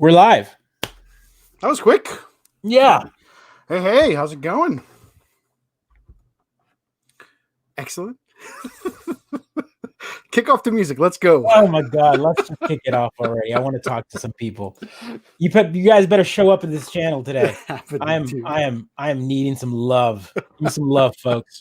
We're live. That was quick. Yeah. Hey, how's it going? Excellent. Kick off the music. Let's go. Oh my God. Let's just kick it off already. I want to talk to some people. You guys better show up in this channel today. I am needing some love. Give me some love, folks.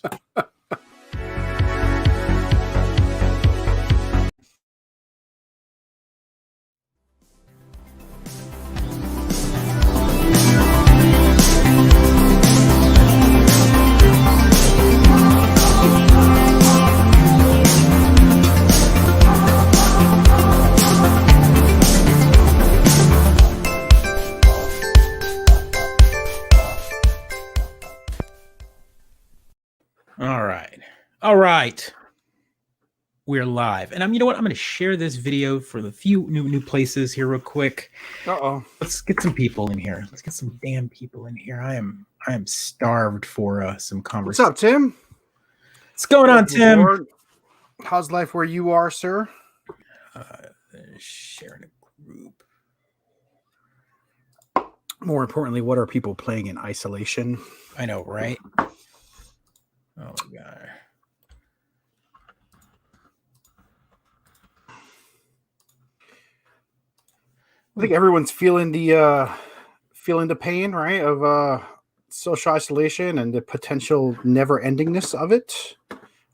All right. We're live. And you know what? I'm going to share this video for the few new places here real quick. Let's get some people in here. Let's get some damn people in here. I am starved for some conversation. What's up, Tim? What's going on, Tim? How's life where you are, sir? Sharing a group. More importantly, what are people playing in isolation? I know, right? Oh my God. I think everyone's feeling the pain, right, of social isolation and the potential never-endingness of it.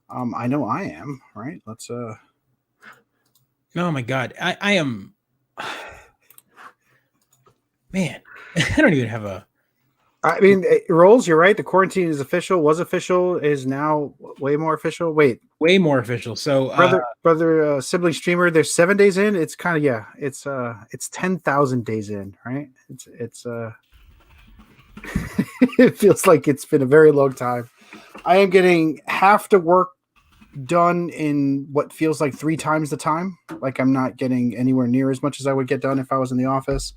I know I am, right? Let's Oh my God. I am man, I don't even have a I mean, Rolls, you're right. The quarantine is official, was official, is now way more official. Wait. Way more official. So brother sibling streamer, they're 7 days in. It's kind of, yeah, it's 10,000 days in, right? It's it feels like it's been a very long time. I am getting half the work done in what feels like 3 times the time. Like I'm not getting anywhere near as much as I would get done if I was in the office.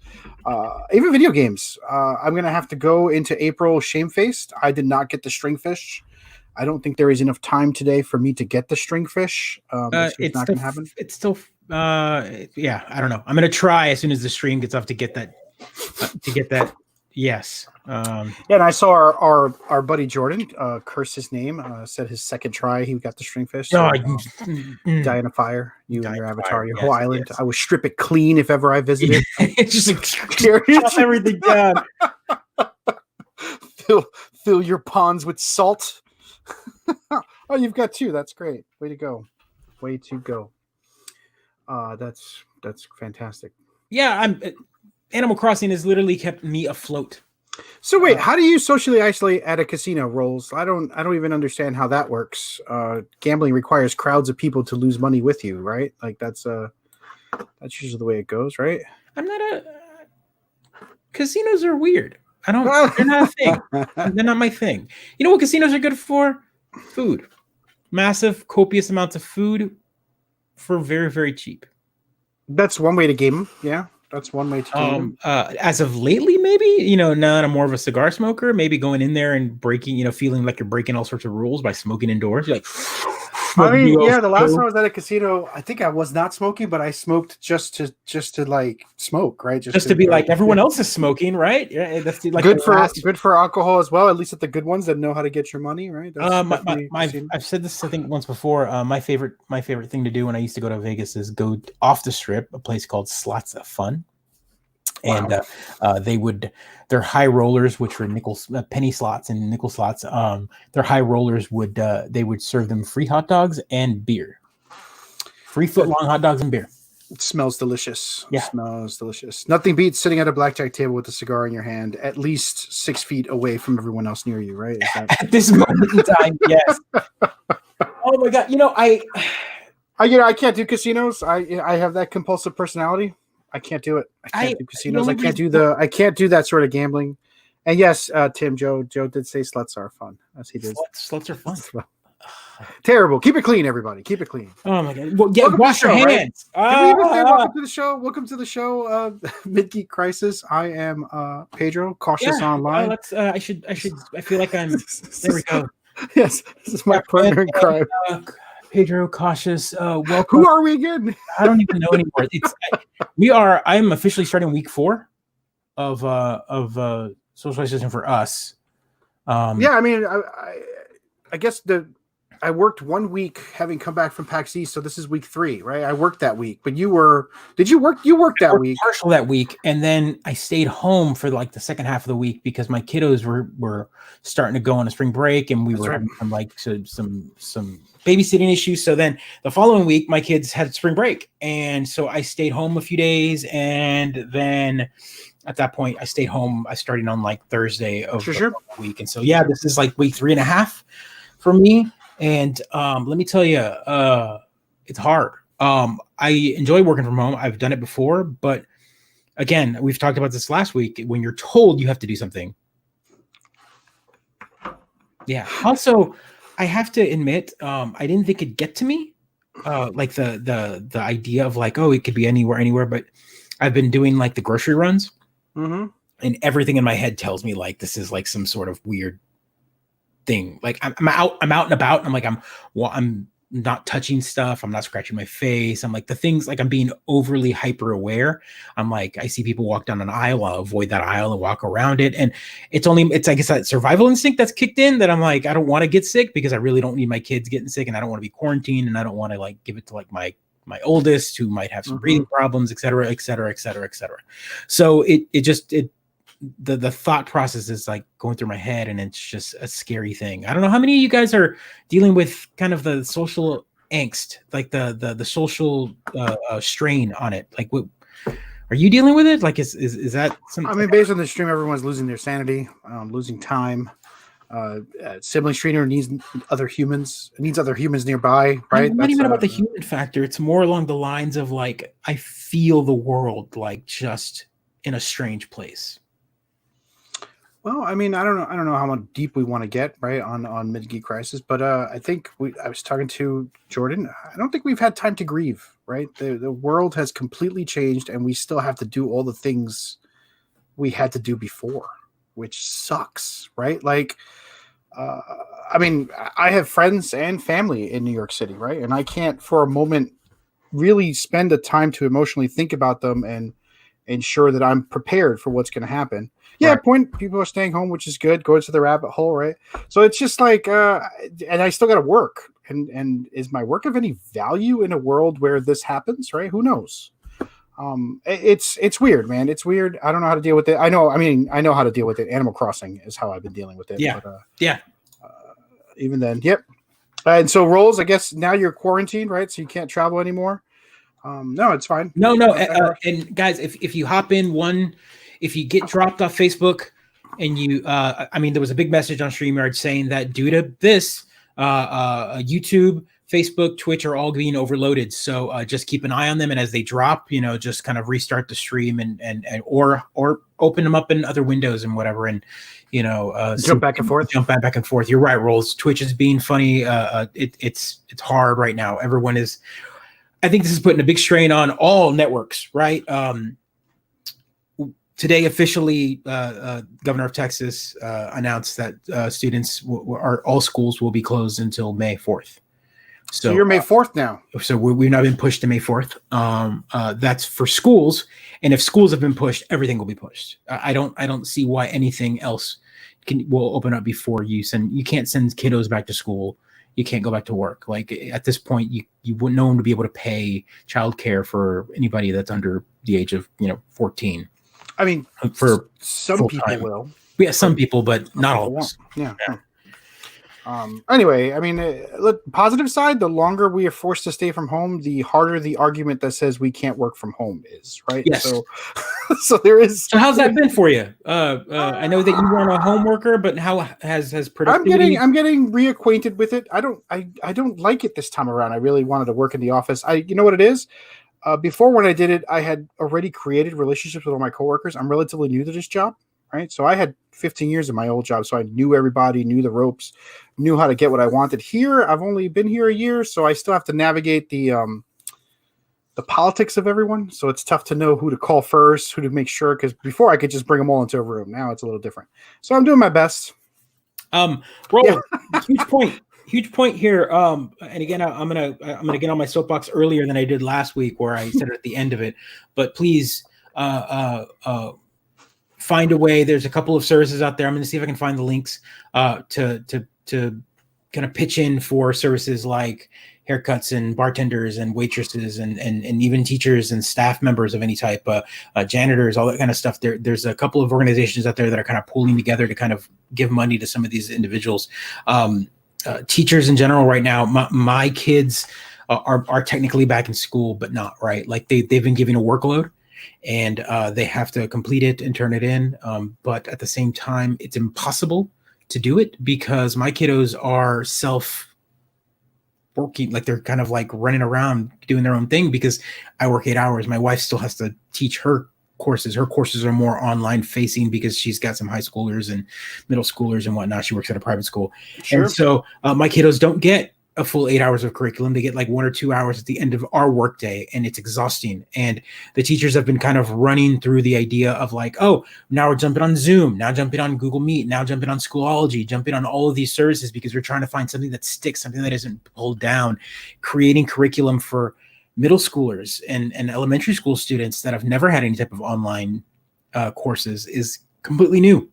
Even video games. I'm going to have to go into April shamefaced. I did not get the stringfish. I don't think there is enough time today for me to get the stringfish. It's not going to happen. It's still, yeah, I don't know. I'm going to try as soon as the stream gets off to get that, Yes. Yeah, and I saw our buddy Jordan curse his name. Said his second try he got the stringfish. So, die in a fire. You and your avatar, your whole island. Yes. I would strip it clean if ever I visited. It's just like everything down. Fill your ponds with salt. Oh, you've got 2. That's great. Way to go. Way to go. That's fantastic. Yeah, Animal Crossing has literally kept me afloat. So wait, how do you socially isolate at a casino, Rolls? I don't even understand how that works. Gambling requires crowds of people to lose money with you, right? Like that's usually the way it goes, right? Casinos are weird. They're not a thing. They're not my thing. You know what casinos are good for? Food. Massive, copious amounts of food for very, very cheap. That's one way to game them. Yeah. That's one way to game them. As of lately, maybe, now that I'm more of a cigar smoker, maybe going in there and breaking, feeling like you're breaking all sorts of rules by smoking indoors. You're like, I mean, yeah, the last time I was at a casino, I think I was not smoking, but I smoked just to like smoke, right? Just to be like everyone else is smoking, right? Yeah, that's like good for alcohol as well. At least at the good ones that know how to get your money, right? I've said this I think once before. My favorite thing to do when I used to go to Vegas is go off the strip, a place called Slots of Fun. Wow. And their high rollers, which were penny slots and nickel slots, their high rollers they would serve them free hot dogs and beer. 3 foot long hot dogs and beer. It smells delicious. Yeah. It smells delicious. Nothing beats sitting at a blackjack table with a cigar in your hand, at least 6 feet away from everyone else near you, right? At this moment in time, yes. Oh my God. I can't do casinos. I have that compulsive personality. I can't do it. I can't do casinos. I can't do that sort of gambling. And yes, Tim, Joe did say sluts are fun. As he did. Sluts are fun. Terrible. Keep it clean, everybody. Keep it clean. Oh my God. Well, yeah, wash your hands. Right? Did we even say welcome to the show? Welcome to the show, Mid-Geek Crisis. I am Pedro, cautious online. I feel like I'm there we go. Yes, this is my partner in crime. Pedro, cautious. Welcome. Who are we again? I don't even know anymore. I am officially starting week 4 of social isolation for us. Yeah, I mean, I guess I worked 1 week having come back from PAX East, so this is week 3, right? I worked that week, but did you work? You worked that week. Partial that week, and then I stayed home for like the second half of the week because my kiddos were starting to go on a spring break, and we were having some babysitting issues. So then the following week, my kids had spring break, and so I stayed home a few days, and then at that point, I stayed home. I started on like Thursday of the week, and so yeah, this is like week 3.5 for me. And let me tell you, it's hard. I enjoy working from home. I've done it before, but again, we've talked about this last week. When you're told you have to do something, yeah. Also, I have to admit, I didn't think it'd get to me, like the idea of like, oh, it could be anywhere. But I've been doing like the grocery runs, and everything in my head tells me like this is like some sort of weird thing. Like I'm out and about, and I'm not touching stuff. I'm not scratching my face. I'm like the things like I'm being overly hyper aware. I'm like, I see people walk down an aisle, I'll avoid that aisle and walk around it. And it's I guess that survival instinct that's kicked in that I'm like, I don't want to get sick because I really don't need my kids getting sick, and I don't want to be quarantined, and I don't want to like give it to like my oldest who might have some breathing problems, et cetera, et cetera, et cetera, et cetera. So the thought process is like going through my head, and it's just a scary thing. I don't know how many of you guys are dealing with kind of the social angst, like the social strain on it. Like, what are you dealing with it? Like, is that something? I mean, based on the stream, everyone's losing their sanity, losing time. Sibling streamer needs other humans nearby, right? Not even about the human factor. It's more along the lines of like, I feel the world like just in a strange place. Well, I mean, I don't know how deep we want to get, right, on Mid-Geek Crisis, but I think I was talking to Jordan. I don't think we've had time to grieve, right? The world has completely changed, and we still have to do all the things we had to do before, which sucks, right? Like, I mean, I have friends and family in New York City, right? And I can't for a moment really spend the time to emotionally think about them and ensure that I'm prepared for what's going to happen. Yeah, right. People are staying home, which is good. Going to the rabbit hole, right? So it's just like, and I still got to work. And is my work of any value in a world where this happens, right? Who knows? It's weird, man. It's weird. I don't know how to deal with it. I know how to deal with it. Animal Crossing is how I've been dealing with it. Yeah. But, even then, yep. And so Rolls, I guess now you're quarantined, right? So you can't travel anymore. No, it's fine. No. And guys, if you hop in if you get dropped off Facebook and you, there was a big message on StreamYard saying that due to this, YouTube, Facebook, Twitch are all being overloaded. So just keep an eye on them. And as they drop, just kind of restart the stream and or open them up in other windows and whatever. And, jump back and forth. You're right, Rolls. Twitch is being funny. It's hard right now. I think this is putting a big strain on all networks, right? Today, officially, Governor of Texas announced that all schools will be closed until May 4th. So you're May 4th now. So we've now been pushed to May 4th. That's for schools, and if schools have been pushed, everything will be pushed. I don't see why anything else will open up before you can't send kiddos back to school. You can't go back to work. Like at this point, you wouldn't know them to be able to pay childcare for anybody that's under the age of 14. I mean, for some people will. Yeah, some people, but not all of us. Yeah. Anyway, I mean, look, positive side, the longer we are forced to stay from home, the harder the argument that says we can't work from home is, right? Yes. So there is. So how's that been for you? I know that you weren't a home worker, but how has productivity? I'm getting reacquainted with it. I don't like it this time around. I really wanted to work in the office. You know what it is? Before when I did it, I had already created relationships with all my coworkers. I'm relatively new to this job, right? So I had 15 years in my old job, so I knew everybody, knew the ropes, knew how to get what I wanted. Here, I've only been here a year, so I still have to navigate the politics of everyone. So it's tough to know who to call first, who to make sure, because before I could just bring them all into a room. Now it's a little different. So I'm doing my best. Huge point. Huge point here. And again, I'm gonna get on my soapbox earlier than I did last week, where I said it at the end of it. But please, find a way. There's a couple of services out there. I'm gonna see if I can find the links to kind of pitch in for services like haircuts and bartenders and waitresses and even teachers and staff members of any type, janitors, all that kind of stuff. There's a couple of organizations out there that are kind of pooling together to kind of give money to some of these individuals. Teachers in general right now, my kids are technically back in school, but not, right. Like they've been given a workload and they have to complete it and turn it in. But at the same time, it's impossible to do it because my kiddos are working, like they're kind of like running around doing their own thing because I work 8 hours. My wife still has to teach her courses. Her courses are more online facing because she's got some high schoolers and middle schoolers and whatnot. She works at a private school. Sure. And so my kiddos don't get a full 8 hours of curriculum. They get like 1 or 2 hours at the end of our workday, and it's exhausting. And the teachers have been kind of running through the idea of like, oh, now we're jumping on Zoom, now jumping on Google Meet, now jumping on Schoology, jumping on all of these services because we're trying to find something that sticks, something that isn't pulled down, creating curriculum for middle schoolers and elementary school students that have never had any type of online courses is completely new.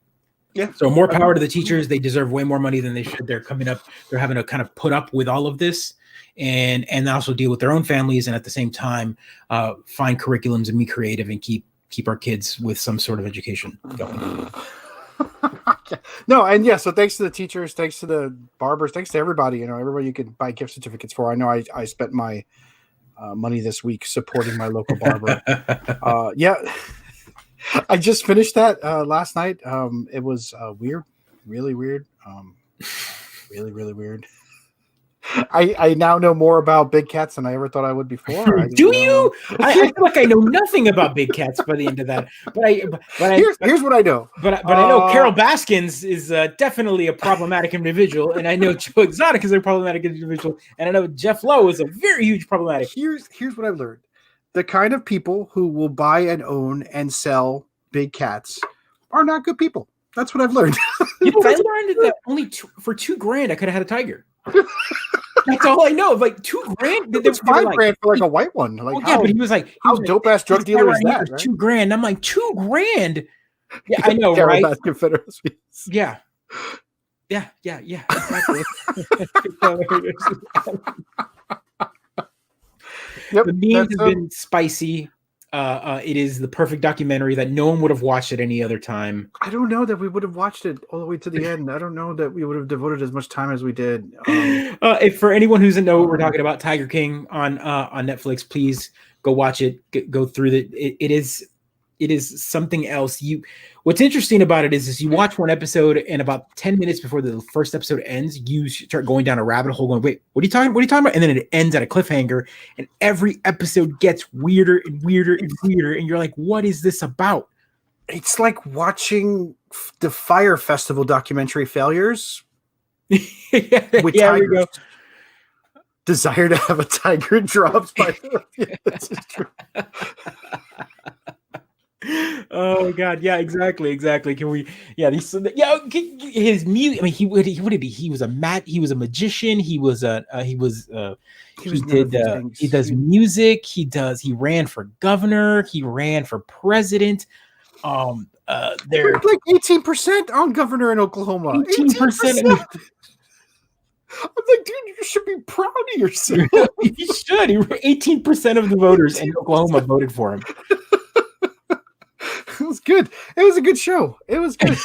Yeah. So more power to the teachers. They deserve way more money than they should. They're coming up. They're having to kind of put up with all of this and also deal with their own families. And at the same time, find curriculums and be creative and keep our kids with some sort of education going. No. And yeah, so thanks to the teachers, thanks to the barbers, thanks to everybody, everybody you could buy gift certificates for. I know I spent my money this week supporting my local barber. Yeah. I just finished that last night. It was weird, really weird, really, really weird. I now know more about big cats than I ever thought I would before. Do you? I feel like I know nothing about big cats by the end of that. But here's what I know. But I know Carol Baskins is definitely a problematic individual, and I know Joe Exotic is a problematic individual, and I know Jeff Lowe is a very huge problematic. Here's what I've learned. The kind of people who will buy and own and sell big cats are not good people. That's what I've learned. I learned that only for $2,000 I could have had a tiger. That's all I know. Like $2,000. It's $5,000 for like a white one. Like, well, yeah, but he was like, how dope ass drug dealer is that? Right? $2,000. I'm like, $2,000. Yeah, I know, right? Yeah. Yeah. Exactly. Yep, the meme has been spicy. It is the perfect documentary that no one would have watched at any other time. I don't know that we would have watched it all the way to the end. I don't know that we would have devoted as much time as we did. If for anyone who doesn't know what we're talking about, Tiger King on Netflix, please go watch it. Go through it is something else. What's interesting about it is you watch one episode and about 10 minutes before the first episode ends, you start going down a rabbit hole going, wait, what are you talking about? And then it ends at a cliffhanger and every episode gets weirder and weirder and weirder. And you're like, what is this about? It's like watching the Fire Festival documentary failures with tigers. Desire to have a tiger drops by this is true. Oh God, yeah, exactly. Can we? Yeah, his music. I mean, he was a magician. He does music. He ran for governor. He ran for president. They're like 18% on governor in Oklahoma. 18%. I'm like, dude, you should be proud of yourself. You should. 18% of the voters in Oklahoma voted for him. It was good. It was a good show. It was good.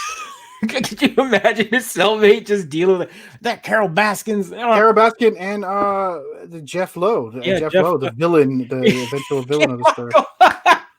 Could you imagine his cellmate just dealing with that Carol Baskins? Carol Baskin and the Jeff Lowe. Jeff Lowe, the villain, the eventual villain of the story.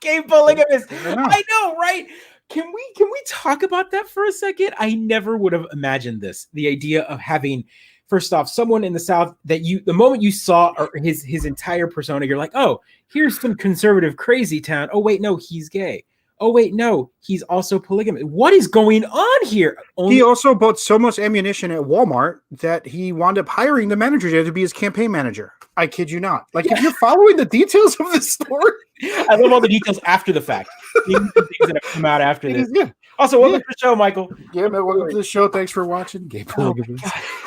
Game polygamous. I know, right? Can we talk about that for a second? I never would have imagined this. The idea of having, first off, someone in the South that the moment you saw his entire persona, you're like, oh, here's some conservative crazy town. Oh wait, no, he's gay. Oh, wait, no, he's also polygamous. What is going on here? He also bought so much ammunition at Walmart that he wound up hiring the manager there to be his campaign manager. I kid you not. Like, if you're following the details of this story. I love all the details after the fact. Things that have come out after this. Yeah. Also, welcome to the show, Michael. Yeah, man, welcome to the show. Thanks for watching. Gay Polygamous.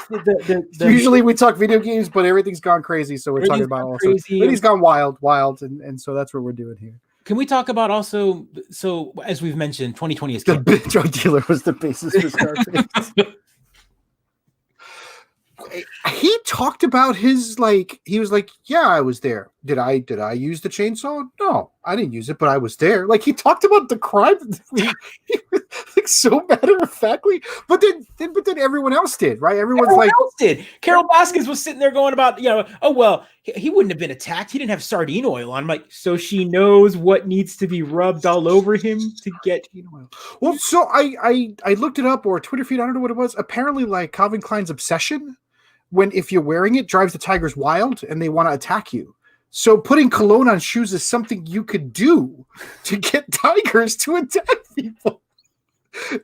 The Usually we talk video games, but everything's gone crazy, so we're talking about also. Everything's gone wild, and so that's what we're doing here. Can we talk about also? So, as we've mentioned, 2020 is the drug dealer was the basis for Scarface. He talked about his he was like, yeah, I was there. Did I use the chainsaw? No, I didn't use it, but I was there. Like, he talked about the crime like so matter of factly, but then everyone else did, right? Everyone else did. Carol Baskins was sitting there going about, oh well, he wouldn't have been attacked. He didn't have sardine oil on. I'm like, so she knows what needs to be rubbed all over him to get oil. Well, so I looked it up, or a Twitter feed, I don't know what it was. Apparently, like, Calvin Klein's obsession, if you're wearing it, drives the tigers wild and they want to attack you. So putting cologne on shoes is something you could do to get tigers to attack people.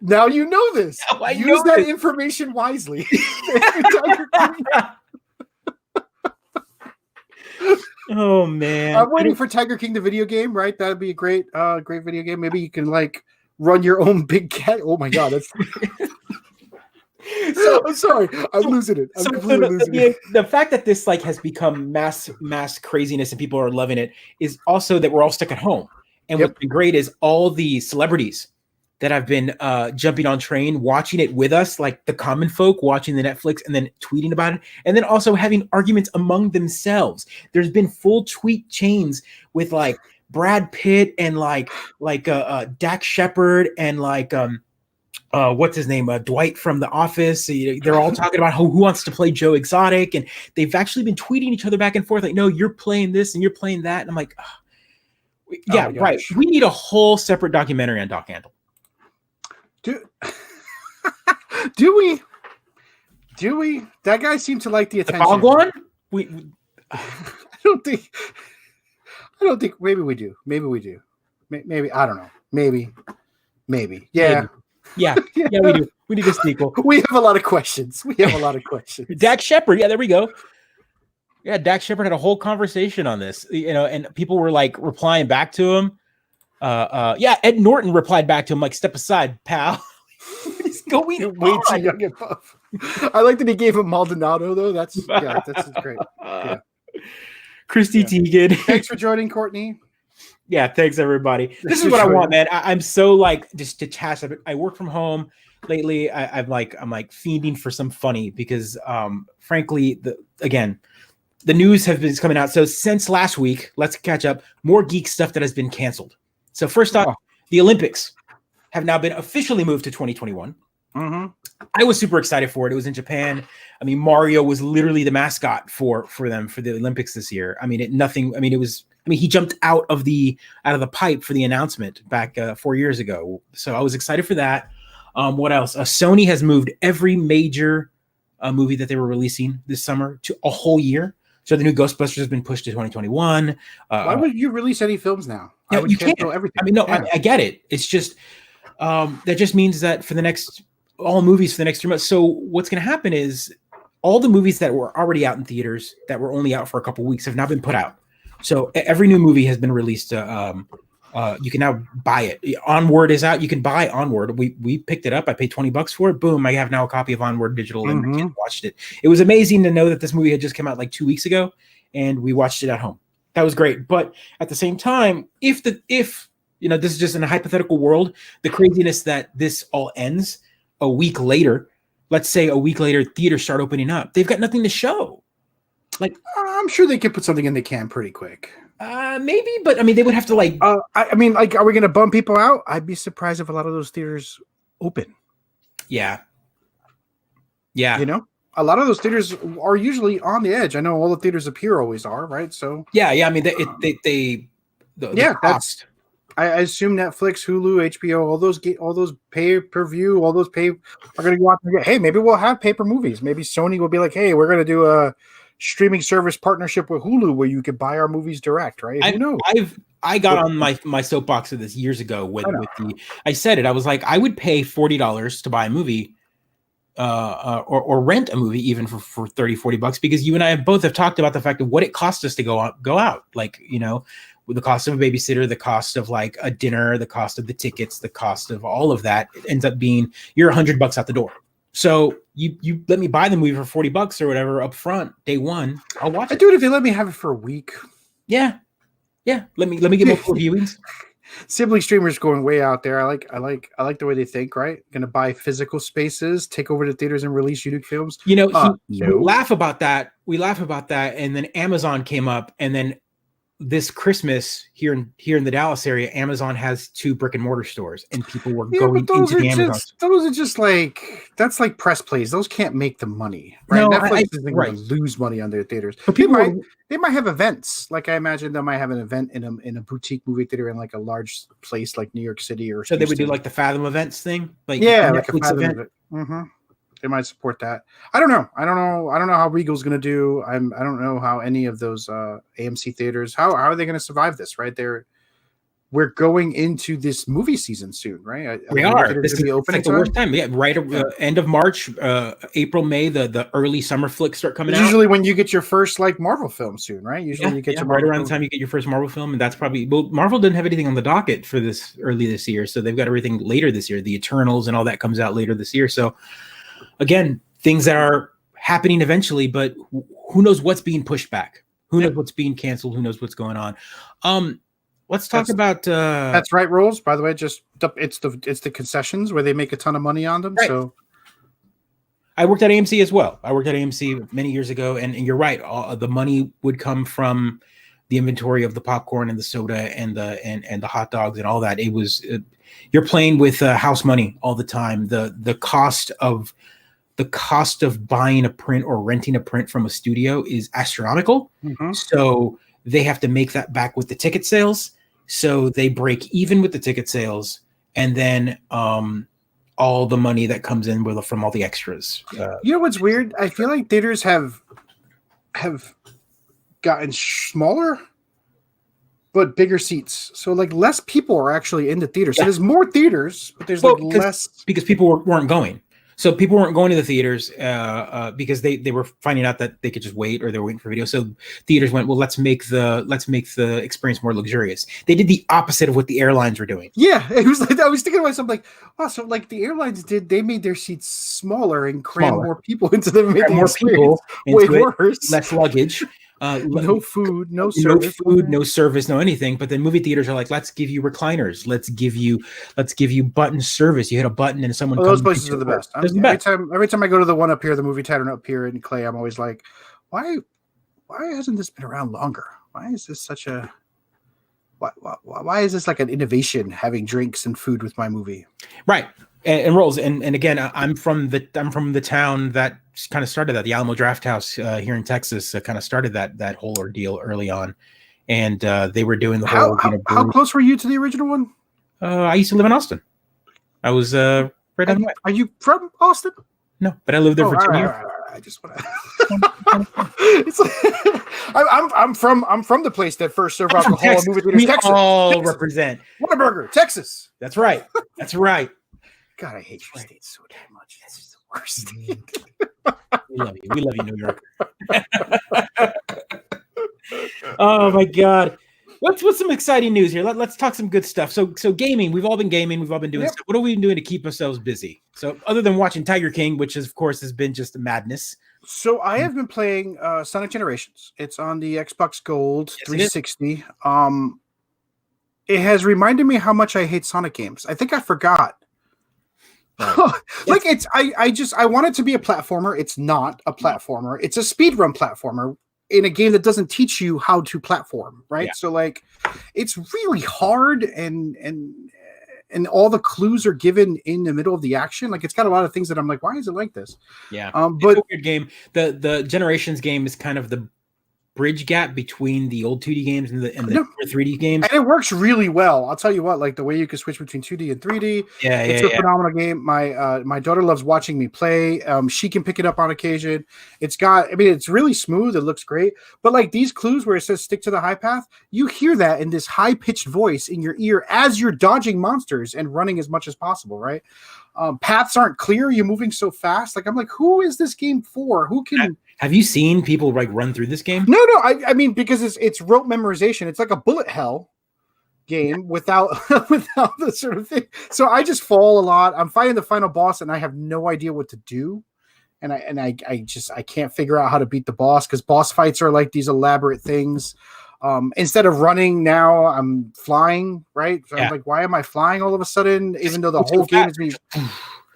Now you know this. Use that information wisely. Oh man! I'm waiting for Tiger King, the video game. Right, that'd be a great video game. Maybe you can like run your own big cat. Oh my god, that's. So I'm sorry, I'm losing it. I'm completely losing it. The fact that this has become mass craziness and people are loving it is also that we're all stuck at home. And what's been great is all the celebrities that have been jumping on train, watching it with us, like the common folk watching the Netflix and then tweeting about it, and then also having arguments among themselves. There's been full tweet chains with like Brad Pitt and like Dak Shepard and like what's his name? Dwight from The Office. They're all talking about who wants to play Joe Exotic, and they've actually been tweeting each other back and forth like, no, you're playing this and you're playing that. And I'm like, right. We need a whole separate documentary on Doc Antle. Do we? That guy seemed to like the attention. The I don't think. Maybe we do. Maybe I don't know. Maybe. Yeah. Yeah, we do. We need a sequel. We have a lot of questions. Dak Shepard. Yeah, there we go. Yeah, Dak Shepard had a whole conversation on this, and people were like replying back to him. Ed Norton replied back to him like, "Step aside, pal." He's going way too young and buff. I like that he gave him Maldonado though. That's great. Yeah. Christy Teigen. Thanks for joining, Courtney. Yeah, thanks everybody. This is what I want, man. I'm so like just detached. I work from home lately. I'm like fiending for some funny because frankly, the news has been coming out. So since last week, let's catch up. More geek stuff that has been canceled. So first off, the Olympics have now been officially moved to 2021. Mm-hmm. I was super excited for it. It was in Japan. I mean, Mario was literally the mascot for them for the Olympics this year. I mean, he jumped out of the pipe for the announcement back 4 years ago. So I was excited for that. What else? Sony has moved every major movie that they were releasing this summer to a whole year. So the new Ghostbusters has been pushed to 2021. Why would you release any films now? You can't. Everything. I mean, no, yeah. I get it. It's just that just means that all movies for the next 3 months. So what's going to happen is all the movies that were already out in theaters that were only out for a couple of weeks have now been put out. So every new movie has been released. You can now buy it. Onward is out. You can buy Onward. We picked it up. I paid $20 for it. Boom! I have now a copy of Onward digital, and my kids watched it. It was amazing to know that this movie had just come out like 2 weeks ago, and we watched it at home. That was great. But at the same time, if this is just in a hypothetical world, the craziness that this all ends a week later. Let's say a week later, theaters start opening up. They've got nothing to show. Like, I'm sure they could put something in the can pretty quick. Maybe, but I mean, they would have to like. I mean, like, are we going to bum people out? I'd be surprised if a lot of those theaters open. Yeah. A lot of those theaters are usually on the edge. I know all the theaters up here always are, right? So yeah. I mean, the cost. I assume Netflix, Hulu, HBO, all those pay-per-view, all those are going to go out there. Hey, maybe we'll have paper movies. Maybe Sony will be like, hey, we're going to do a streaming service partnership with Hulu where you could buy our movies direct, right? Who knows? I got on my soapbox of this years ago I said it. I was like, I would pay $40 to buy a movie or rent a movie even for $30-$40 because you and I both have talked about the fact of what it costs us to go out. Like, with the cost of a babysitter, the cost of like a dinner, the cost of the tickets, the cost of all of that, it ends up being you're $100 out the door. So you let me buy the movie for $40 or whatever up front, day one. I'll watch it. I do it if they let me have it for a week. Yeah. Let me get multiple viewings. Sibling streamers going way out there. I like the way they think, right? Gonna buy physical spaces, take over the theaters and release unique films. No. We laugh about that. And then Amazon came up, and then this Christmas here in the Dallas area, Amazon has 2 brick and mortar stores, and people were going into the Amazon. Those are just like, that's like press plays. Those can't make the money, right? No, Netflix isn't going to lose money on their theaters. But they might have events. Like I imagine they might have an event in a boutique movie theater in like a large place like New York City or. So they would do like the Fathom events thing, like like a Fathom event. Mm-hmm. They might support that. I don't know how Regal's going to do. I don't know how any of those AMC theaters. How are they going to survive this? Right, we're going into this movie season soon, right? We are. This is like the worst time. Yeah, right. End of March, April, May. The early summer flicks start coming out. Usually when you get your first like Marvel film soon, right? Usually you get your right around the time you get your first Marvel film, and that's probably Marvel didn't have anything on the docket for this early this year, so they've got everything later this year. The Eternals and all that comes out later this year, so. Again, things that are happening eventually, but who knows what's being pushed back? Who knows what's being canceled? Who knows what's going on? Let's talk about. That's right. Rules, by the way. Just it's the concessions where they make a ton of money on them. Right. So I worked at AMC as well. I worked at AMC many years ago, and you're right. The money would come from the inventory of the popcorn and the soda and the hot dogs and all that. It was you're playing with house money all the time. The cost of buying a print or renting a print from a studio is astronomical. Mm-hmm. So they have to make that back with the ticket sales. So they break even with the ticket sales, and then all the money that comes in from all the extras. You know what's weird? I feel like theaters have gotten smaller, but bigger seats. So like less people are actually in the theater. So there's more theaters, but there's less because people weren't going. So people weren't going to the theaters because they were finding out that they could just wait, or they were waiting for video. So theaters went, well, let's make the experience more luxurious. They did the opposite of what the airlines were doing. Yeah, it was like I was thinking to myself, like, oh, so like the airlines they made their seats smaller and cram more people into them, made more people way worse, less luggage. No food, no service, no anything. But then movie theaters are like, let's give you recliners, let's give you button service. You hit a button and someone. Those places are the best. Every time I go to the one up here, the movie theater up here in Clay, I'm always like, why hasn't this been around longer? Why is this such a why is this like an innovation, having drinks and food with my movie? Right. And rolls and again, I'm from the town that kind of started that. The Alamo Draft House here in Texas kind of started that whole ordeal early on, and they were doing the whole. How close were you to the original one? I used to live in Austin. I was right on the way. Are you from Austin? No, but I lived there for 2 years. I just want to. It's like, I'm from the place that first served alcohol in movie theaters. Texas. All represent Whataburger, Texas. That's right. That's right. God, I hate your state so damn much. This is the worst. We love you. We love you, New York. Oh my God. What's some exciting news here? Let's talk some good stuff. So gaming, we've all been gaming, we've all been doing stuff. What are we doing to keep ourselves busy? So other than watching Tiger King, which of course has been just a madness. So I have been playing Sonic Generations. It's on the Xbox Gold 360. It has reminded me how much I hate Sonic games. I think I forgot. Right. Like I want it to be a platformer. It's not a platformer. It's a speedrun platformer in a game that doesn't teach you how to platform, right? Yeah. So like it's really hard and all the clues are given in the middle of the action. Like it's got a lot of things that I'm like, why is it like this? Yeah. But it's a weird game. The Generations game is kind of the bridge gap between the old 2D games and the 3D games, and it works really well. I'll tell you what, like the way you can switch between 2D and 3D, it's a phenomenal game. My daughter loves watching me play. She can pick it up on occasion. It's really smooth. It looks great. But like these clues where it says stick to the high path, you hear that in this high pitched voice in your ear as you're dodging monsters and running as much as possible, right? Paths aren't clear. You're moving so fast. Like I'm like, who is this game for? Who can Have you seen people like run through this game? No. I mean, because it's rote memorization. It's like a bullet hell game without without the sort of thing. So I just fall a lot. I'm fighting the final boss, and I have no idea what to do. And I can't figure out how to beat the boss, because boss fights are like these elaborate things. Instead of running, now I'm flying, right? So I'm like, why am I flying all of a sudden? Even though the whole game is me.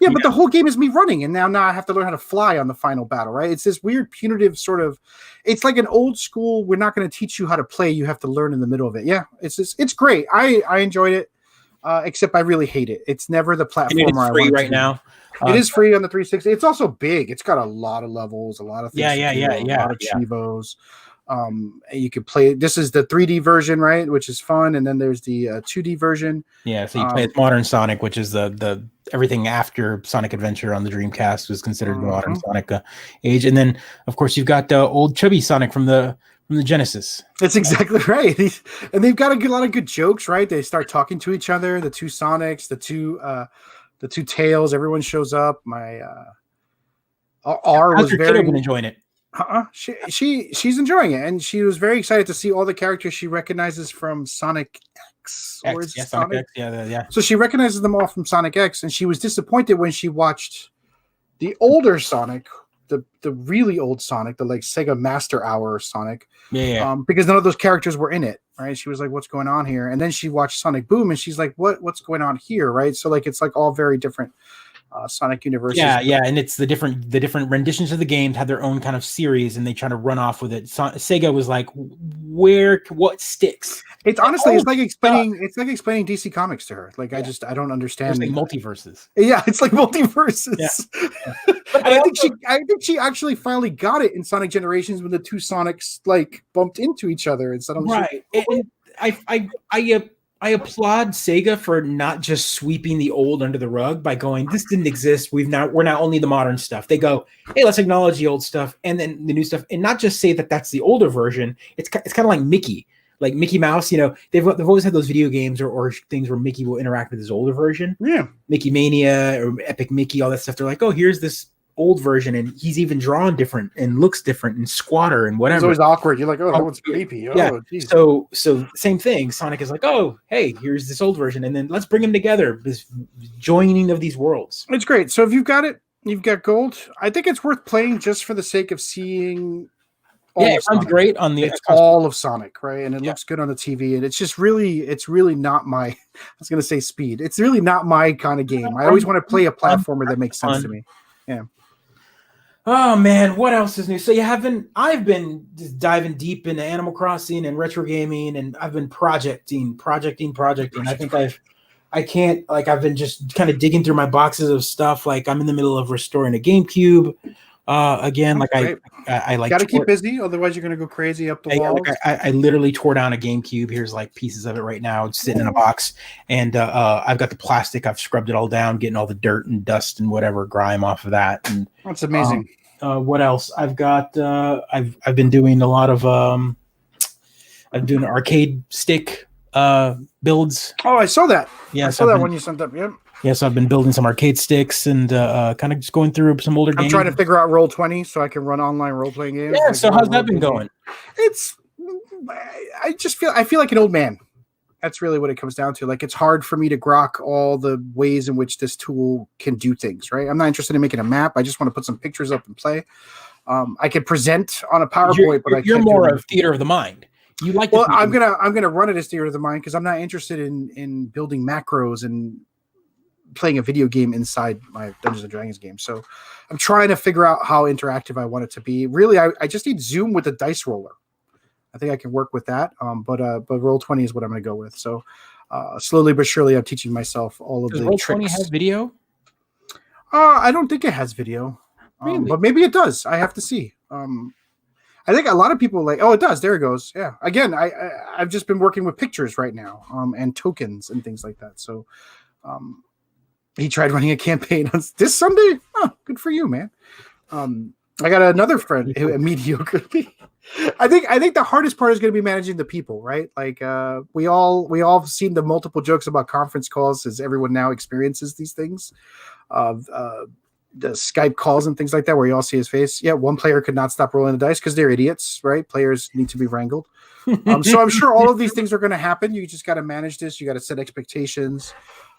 Yeah, but the whole game is me running, and now I have to learn how to fly on the final battle, right? It's this weird punitive sort of. It's like an old school. We're not going to teach you how to play. You have to learn in the middle of it. Yeah, it's great. I enjoyed it, except I really hate it. It's never the platformer it's free right now. It is free on the 360. It's also big. It's got a lot of levels, a lot of things. A lot of chivos. You could play. This is the 3D version, right? Which is fun, and then there's the 2D version. Yeah, so you play as Modern Sonic, which is the everything after Sonic Adventure on the Dreamcast was considered the Modern Sonic age, and then of course you've got old chubby Sonic from the Genesis. That's exactly right, and they've got a lot of good jokes, right? They start talking to each other. The two Sonics, the two Tails. Everyone shows up. My R was very enjoying it. She's enjoying it, and she was very excited to see all the characters she recognizes from Sonic X. Sonic X, yeah. So she recognizes them all from Sonic X, and she was disappointed when she watched the older Sonic, the really old Sonic, the like Sega Master Hour Sonic, because none of those characters were in it, right? She was like, "What's going on here?" And then she watched Sonic Boom, and she's like, "What's going on here?" Right? So like it's like all very different. Sonic universes. Yeah, and it's the different renditions of the games had their own kind of series, and they try to run off with it. Sega was like, what sticks? It's honestly, it's like explaining DC Comics to her. Like I don't understand. It's like multiverses. Yeah, it's like multiverses. Yeah. But I think she actually finally got it in Sonic Generations when the two Sonics like bumped into each other instead of right. And I applaud Sega for not just sweeping the old under the rug by going, this didn't exist. We're now only the modern stuff. They go, hey, let's acknowledge the old stuff and then the new stuff, and not just say that that's the older version. It's kind of like Mickey Mouse. You know, they've always had those video games or things where Mickey will interact with his older version. Yeah, Mickey Mania or Epic Mickey, all that stuff. They're like, oh, here's this old version, and he's even drawn different and looks different and squatter and whatever. It's always awkward. You're like, oh, that one's creepy. Oh, yeah. Geez. So same thing. Sonic is like, oh, hey, here's this old version, and then let's bring them together. This joining of these worlds. It's great. So if you've got it, you've got gold. I think it's worth playing just for the sake of seeing. It sounds great on the. It's all of Sonic, right? And it looks good on the TV, and it's really not my. I was going to say speed. It's really not my kind of game. I always want to play a platformer that makes sense to me. Yeah. Oh man, what else is new? So I've been just diving deep into Animal Crossing and retro gaming, and I've been projecting. I think I've been just kind of digging through my boxes of stuff. Like I'm in the middle of restoring a GameCube. Again, I like gotta keep busy, otherwise you're gonna go crazy up the walls. I literally tore down a GameCube. Here's like pieces of it right now. It's sitting in a box, and I've got the plastic. I've scrubbed it all down, getting all the dirt and dust and whatever grime off of that. And that's amazing. What else? I've got. I've been doing a lot of. I'm doing arcade stick builds. Oh, I saw that. Yeah, I saw that when you sent up. Yep. Yeah, so I've been building some arcade sticks and kind of just going through some older games. I'm trying to figure out Roll20 so I can run online role-playing games. Yeah, so how's that been going? I feel like an old man. That's really what it comes down to. Like, it's hard for me to grok all the ways in which this tool can do things, right? I'm not interested in making a map. I just want to put some pictures up and play. I can present on a PowerPoint, but you're more of theater of the mind. You like? Well, I'm gonna run it as theater of the mind because I'm not interested in building macros and playing a video game inside my Dungeons and Dragons game. So I'm trying to figure out how interactive I want it to be. Really, I just need Zoom with a dice roller. I think I can work with that. But Roll20 is what I'm going to go with. So slowly but surely, I'm teaching myself all of the tricks. Does Roll20 have video? I don't think it has video. Really? But maybe it does. I have to see. I think a lot of people like, oh, it does. There it goes. Yeah. Again, I've just been working with pictures right now and tokens and things like that. So he tried running a campaign on this Sunday. Oh, good for you, man. I got another friend who mediocre. I think the hardest part is going to be managing the people, right? Like we all have seen the multiple jokes about conference calls as everyone now experiences these things. the Skype calls and things like that where you all see his face. Yeah, one player could not stop rolling the dice because they're idiots, right? Players need to be wrangled. So I'm sure all of these things are going to happen. You just got to manage this. You got to set expectations.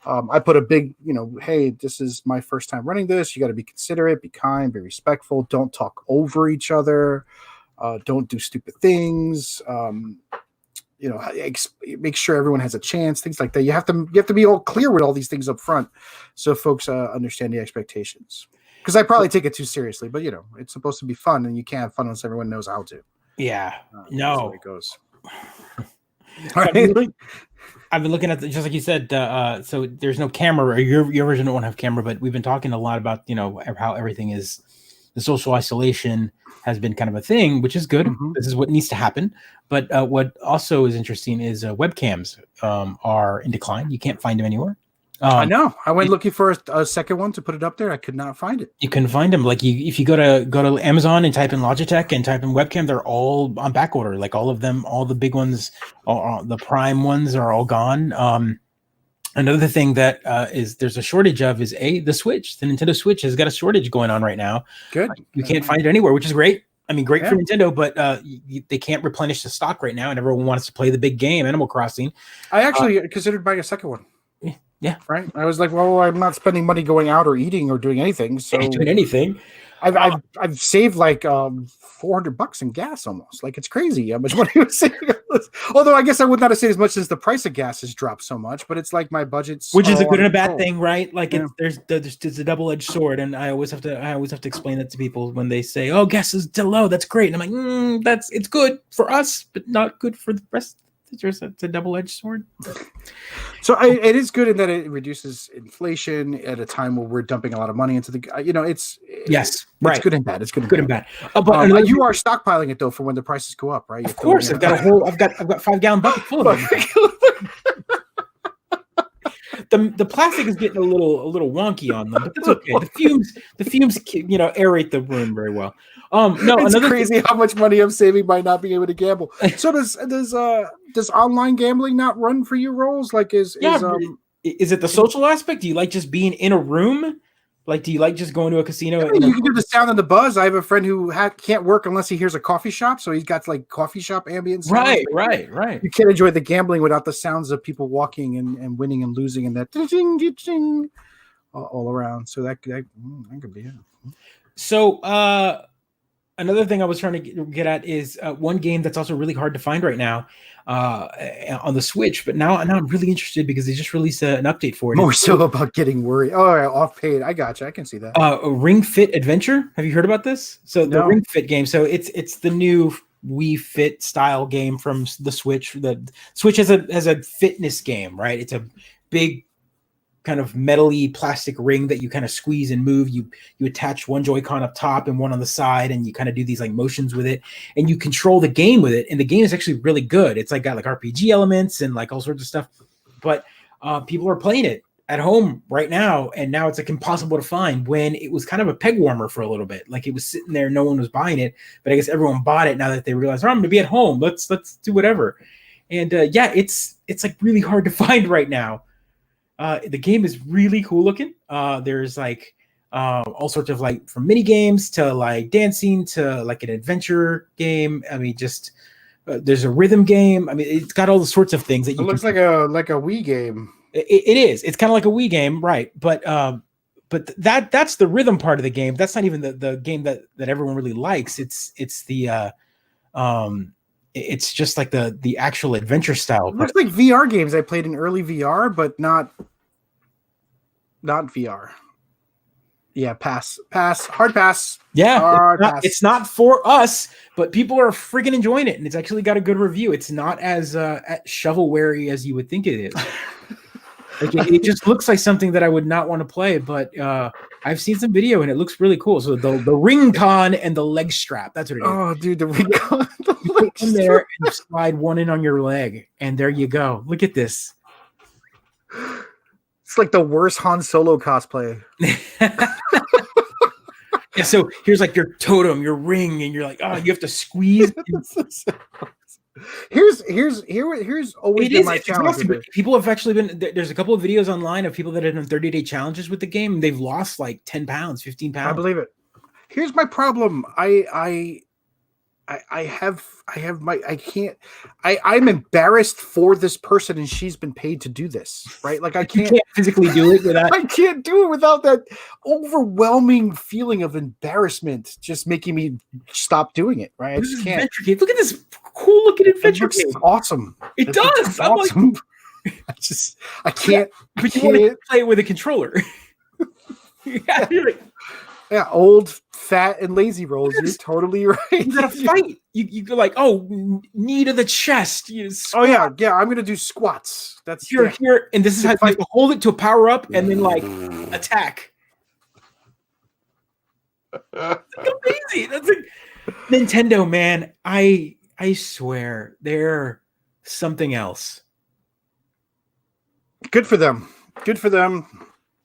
I put a big, hey, this is my first time running this. You got to be considerate, be kind, be respectful. Don't talk over each other. Don't do stupid things. Make sure everyone has a chance. Things like that. You have to be all clear with all these things up front, so folks understand the expectations. Because I probably take it too seriously, but it's supposed to be fun, and you can't have fun unless everyone knows how to. Yeah, That's no, the way it goes. I've been looking at just like you said. So there's no camera, or your version don't have camera, but we've been talking a lot about how everything is. The social isolation has been kind of a thing, which is good. Mm-hmm. This is what needs to happen. But what also is interesting is webcams are in decline. You can't find them anywhere. I know. I went looking for a second one to put it up there. I could not find it. You couldn't find them. Like if you go to Amazon and type in Logitech and type in webcam, they're all on back order. Like all of them, all the big ones, the prime ones are all gone. Another thing that there's a shortage of is the Switch. The Nintendo Switch has got a shortage going on right now. Good. You can't find it anywhere, which is great. I mean, great for Nintendo, but they can't replenish the stock right now, and everyone wants to play the big game, Animal Crossing. I actually considered buying a second one. Yeah. Right. I was like, well, I'm not spending money going out or eating or doing anything. So doing anything. I've saved like $400 in gas almost. Like it's crazy how much money I was saving. Although I guess I would not have saved as much as the price of gas has dropped so much. But it's like my budget's which is a good and a bad thing, right? Like there's a double-edged sword, and I always have to explain that to people when they say, "Oh, gas is still low. That's great." And I'm like, it's good for us, but not good for the rest. It's a double-edged sword. So it is good in that it reduces inflation at a time where we're dumping a lot of money into the. It's right. It's good and bad. It's good and bad. But you are stockpiling it though for when the prices go up, right? Of course, I've got I've got 5-gallon bucket full of it. The plastic is getting a little wonky on them, but that's okay. The fumes aerate the room very well. It's crazy how much money I'm saving by not being able to gamble. So does online gambling not run for you, Rolls? Like is it the social aspect? Do you like just being in a room? Like, do you like just going to a casino? You can do the sound and the buzz. I have a friend who can't work unless he hears a coffee shop, so he's got like coffee shop ambience. Right. You can't enjoy the gambling without the sounds of people walking and winning and losing and that ding, all around. So that could be it. So another thing I was trying to get at is one game that's also really hard to find right now on the Switch. But now I'm really interested because they just released an update for it. More so about getting worried. Oh, off paid. I gotcha. I can see that. Ring Fit Adventure. Have you heard about this? So the Ring Fit game. So it's the new Wii Fit style game from the Switch. The Switch has a fitness game, right? It's a big kind of metally plastic ring that you kind of squeeze and move. You attach one Joy-Con up top and one on the side, and you kind of do these like motions with it, and you control the game with it. And the game is actually really good. It's like got like RPG elements and like all sorts of stuff. But people are playing it at home right now, and now it's like impossible to find. When it was kind of a peg warmer for a little bit, like it was sitting there, no one was buying it, but I guess everyone bought it now that they realized, I'm going to be at home. Let's do whatever. And it's like really hard to find right now. The game is really cool looking. There's like all sorts of like from mini games to like dancing to like an adventure game. I mean, just there's a rhythm game. I mean, it's got all the sorts of things that you. It looks like a Wii game. It is. It's kind of like a Wii game, right? But that's the rhythm part of the game. That's not even the game that everyone really likes. It's the it's just like the actual adventure style. It looks like VR games I played in early VR, but not VR. Yeah, pass, hard pass. Yeah, it's not for us, but people are freaking enjoying it, and it's actually got a good review. It's not as shovelware as you would think it is. Like it just looks like something that I would not want to play, but I've seen some video and it looks really cool. So the ring con and the leg strap, that's what it is. Oh, dude, the ring con. You put in there and you slide one in on your leg, and there you go. Look at this. It's like the worst Han Solo cosplay. Yeah, so here's like your totem, your ring, and you're like, oh, you have to squeeze. Here's always been my It's challenge exhausting, with but it. people have actually been. There's a couple of videos online of people that have done 30-day challenges with the game. And they've lost like 10 pounds, 15 I pounds. believe it. Here's my problem. I have my I can't I'm embarrassed for this person and she's been paid to do this, right? Like I You can't can't physically do it without. I can't do it without that overwhelming feeling of embarrassment just making me stop doing it, right? I This just is can't. Adventure Cave. Look at this cool looking It Adventure looks Cave. awesome. It It does. looks I'm like, awesome. I can't. but you want to play it with a controller. Yeah, you're like, Yeah, old, fat, and lazy rolls. You're totally right. you gotta fight. You go like, oh, knee to the chest. You Oh yeah. I'm gonna do squats. That's here, and this is how you have to hold it to power up and then like attack. That's amazing. That's like Nintendo, man. I swear they're something else. good for them. Good for them.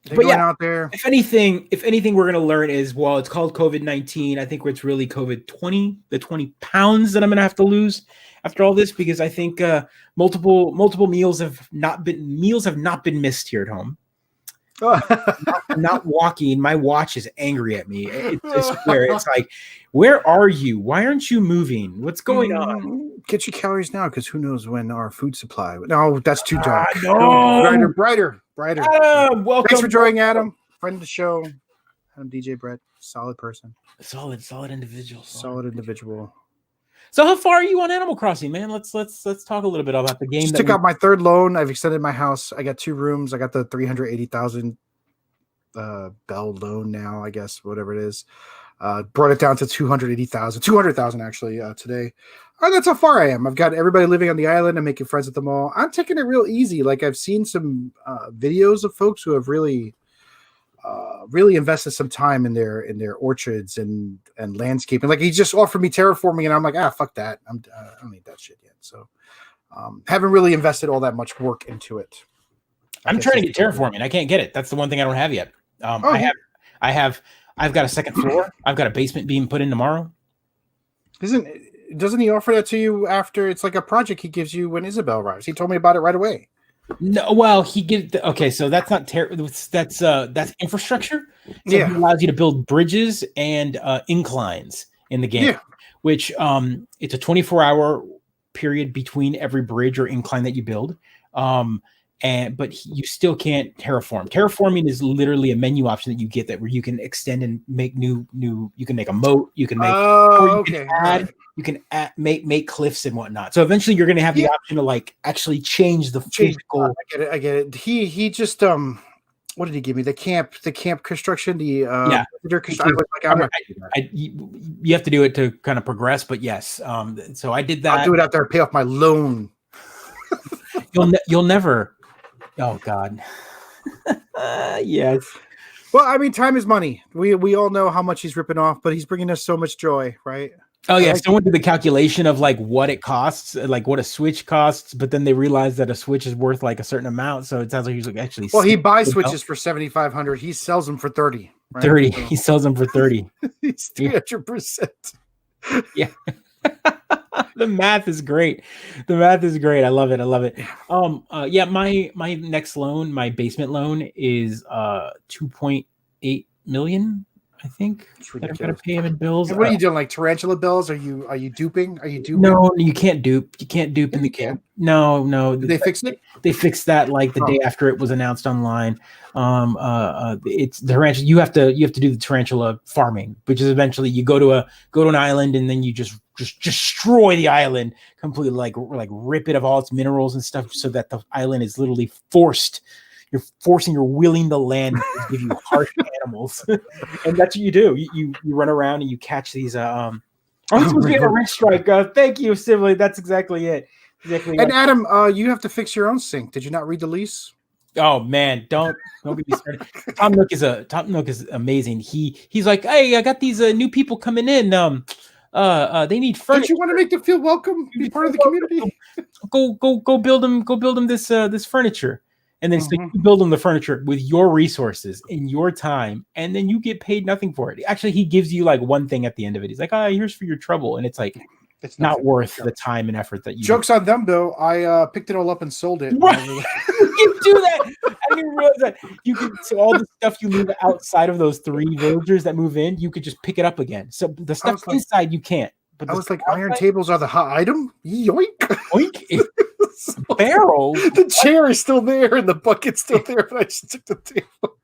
They're But going yeah, out there. if anything, we're gonna learn is, well, it's called COVID-19. I think it's really COVID-20, the 20 pounds that I'm gonna have to lose after all this, because I think multiple meals have not been missed here at home. I'm not walking. My watch is angry at me. I swear, it's like, where are you? Why aren't you moving? What's going on? Get your calories now, because who knows when our food supply. No, that's too dark. No. Brighter. Adam, welcome. Thanks for joining, Adam. Friend of the show. Adam DJ Brett. Solid person. Solid individual. Solid individual. So how far are you on Animal Crossing, man? Let's talk a little bit about the game. Just took out my third loan. I've extended my house. I got 2 rooms. I got the 380,000 Bell loan now, I guess, whatever it is. Brought it down to 200,000 actually today. That's how far I am. I've got everybody living on the island. I'm making friends at them all. I'm taking it real easy. Like I've seen some videos of folks who have really invested some time in their orchards and landscaping. Like he just offered me terraforming, and I'm like, fuck that. I don't need that shit yet. So haven't really invested all that much work into it. I'm trying to get terraforming. I can't get it. That's the one thing I don't have yet. I've got a second floor. I've got a basement being put in tomorrow. Doesn't he offer that to you after? It's like a project he gives you when Isabel arrives. He told me about it right away. No, well, he gives. Okay, so that's not that's infrastructure. So he allows you to build bridges and inclines in the game, which it's a 24-hour period between every bridge or incline that you build. But you still can't terraform. Terraforming is literally a menu option that you get where you can extend and make new. You can make a moat. You can make. You can make cliffs and whatnot. So eventually, you're going to have the option to like actually change the physical. I get it. He just what did he give me? The camp construction. You have to do it to kind of progress, but yes. So I did that. I'll do it out there. Pay off my loan. You'll never. Oh God. Yes. Well, I mean, time is money. We all know how much he's ripping off, but he's bringing us so much joy, right? Oh yeah, someone did the calculation of like what it costs, like what a Switch costs, but then they realized that a Switch is worth like a certain amount. So it sounds like he's like actually. Well, he buys Switches for $7,500. He sells them for $30. Right? 30. He sells them for 30. He's 300%. Yeah. The math is great. I love it. Yeah, my next loan, my basement loan is 2.8 million, I think. I'm gonna pay him in bills. And what are you doing? Like tarantula bills? Are you duping? No, you can't dupe. You can't dupe in the game. No. Did they fix it? They fixed that like the day after it was announced online. It's the tarantula. You have to do the tarantula farming, which is eventually you go to an island and then you just destroy the island completely, like rip it of all its minerals and stuff, so that the island is literally forced. You're willing the land to give you harsh animals, and that's what you do. You run around and you catch these. I'm supposed to be a rich strike. Thank you, Sibley. That's exactly it. And Adam, you have to fix your own sink. Did you not read the lease? Oh man, don't get me started. Tom Nook is amazing. He's like, hey, I got these new people coming in. They need furniture. Don't you want to make them feel welcome? Be part of the community. Go build them this furniture. And then so you build them the furniture with your resources in your time, and then you get paid nothing for it. Actually, he gives you like one thing at the end of it. He's like, here's for your trouble. And it's like, It's not worth the time and effort that you. Jokes on them, though. I picked it all up and sold it. Right. You do that. I didn't realize that you could. So all the stuff you leave outside of those 3 villagers that move in, you could just pick it up again. So the stuff inside you can't. But I was like, iron tables are the hot item. Yoink! Yoink! Barrel. The chair is still there and the bucket's still there, but I just took the table.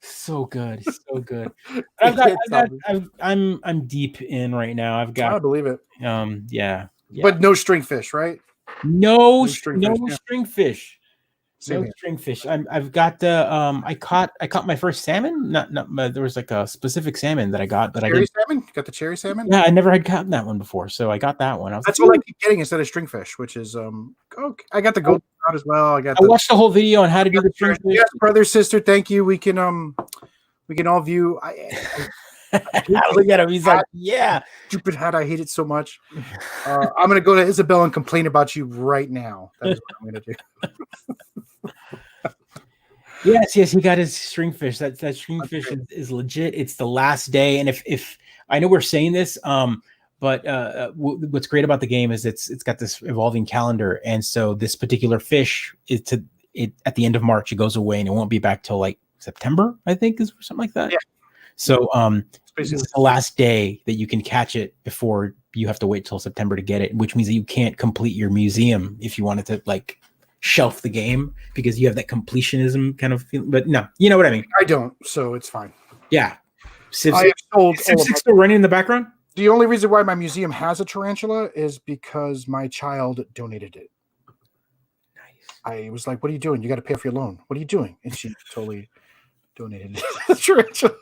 So good, so good. I'm deep in right now. I've got. I believe it. Yeah. But no stringfish, right? No stringfish. No stringfish. I've got the I caught my first salmon. Not there was like a specific salmon that I got, but cherry salmon. You got the cherry salmon? Yeah, I never had caught that one before, so I got that one. That's what I keep getting instead of stringfish, which is okay. I got the gold trout as well. I watched the whole video on how to do the stringfish. Yes, brother, sister, thank you. We can all view. Look at him. He's like, yeah. Stupid hat. I hate it so much. I'm going to go to Isabel and complain about you right now. That is what I'm going to do. Yes, he got his stringfish. That stringfish is legit. It's the last day. And if I know we're saying this, but what's great about the game is it's got this evolving calendar. And so this particular fish at the end of March, it goes away and it won't be back till like September, I think, is something like that. Yeah. So it's the last day that you can catch it before you have to wait till September to get it, which means that you can't complete your museum if you wanted to like shelf the game because you have that completionism kind of feeling. But no, you know what I mean. I don't, so it's fine. Yeah. Civ 6 still running in the background? The only reason why my museum has a tarantula is because my child donated it. Nice. I was like, what are you doing? You got to pay off your loan. What are you doing? And she totally donated the tarantula.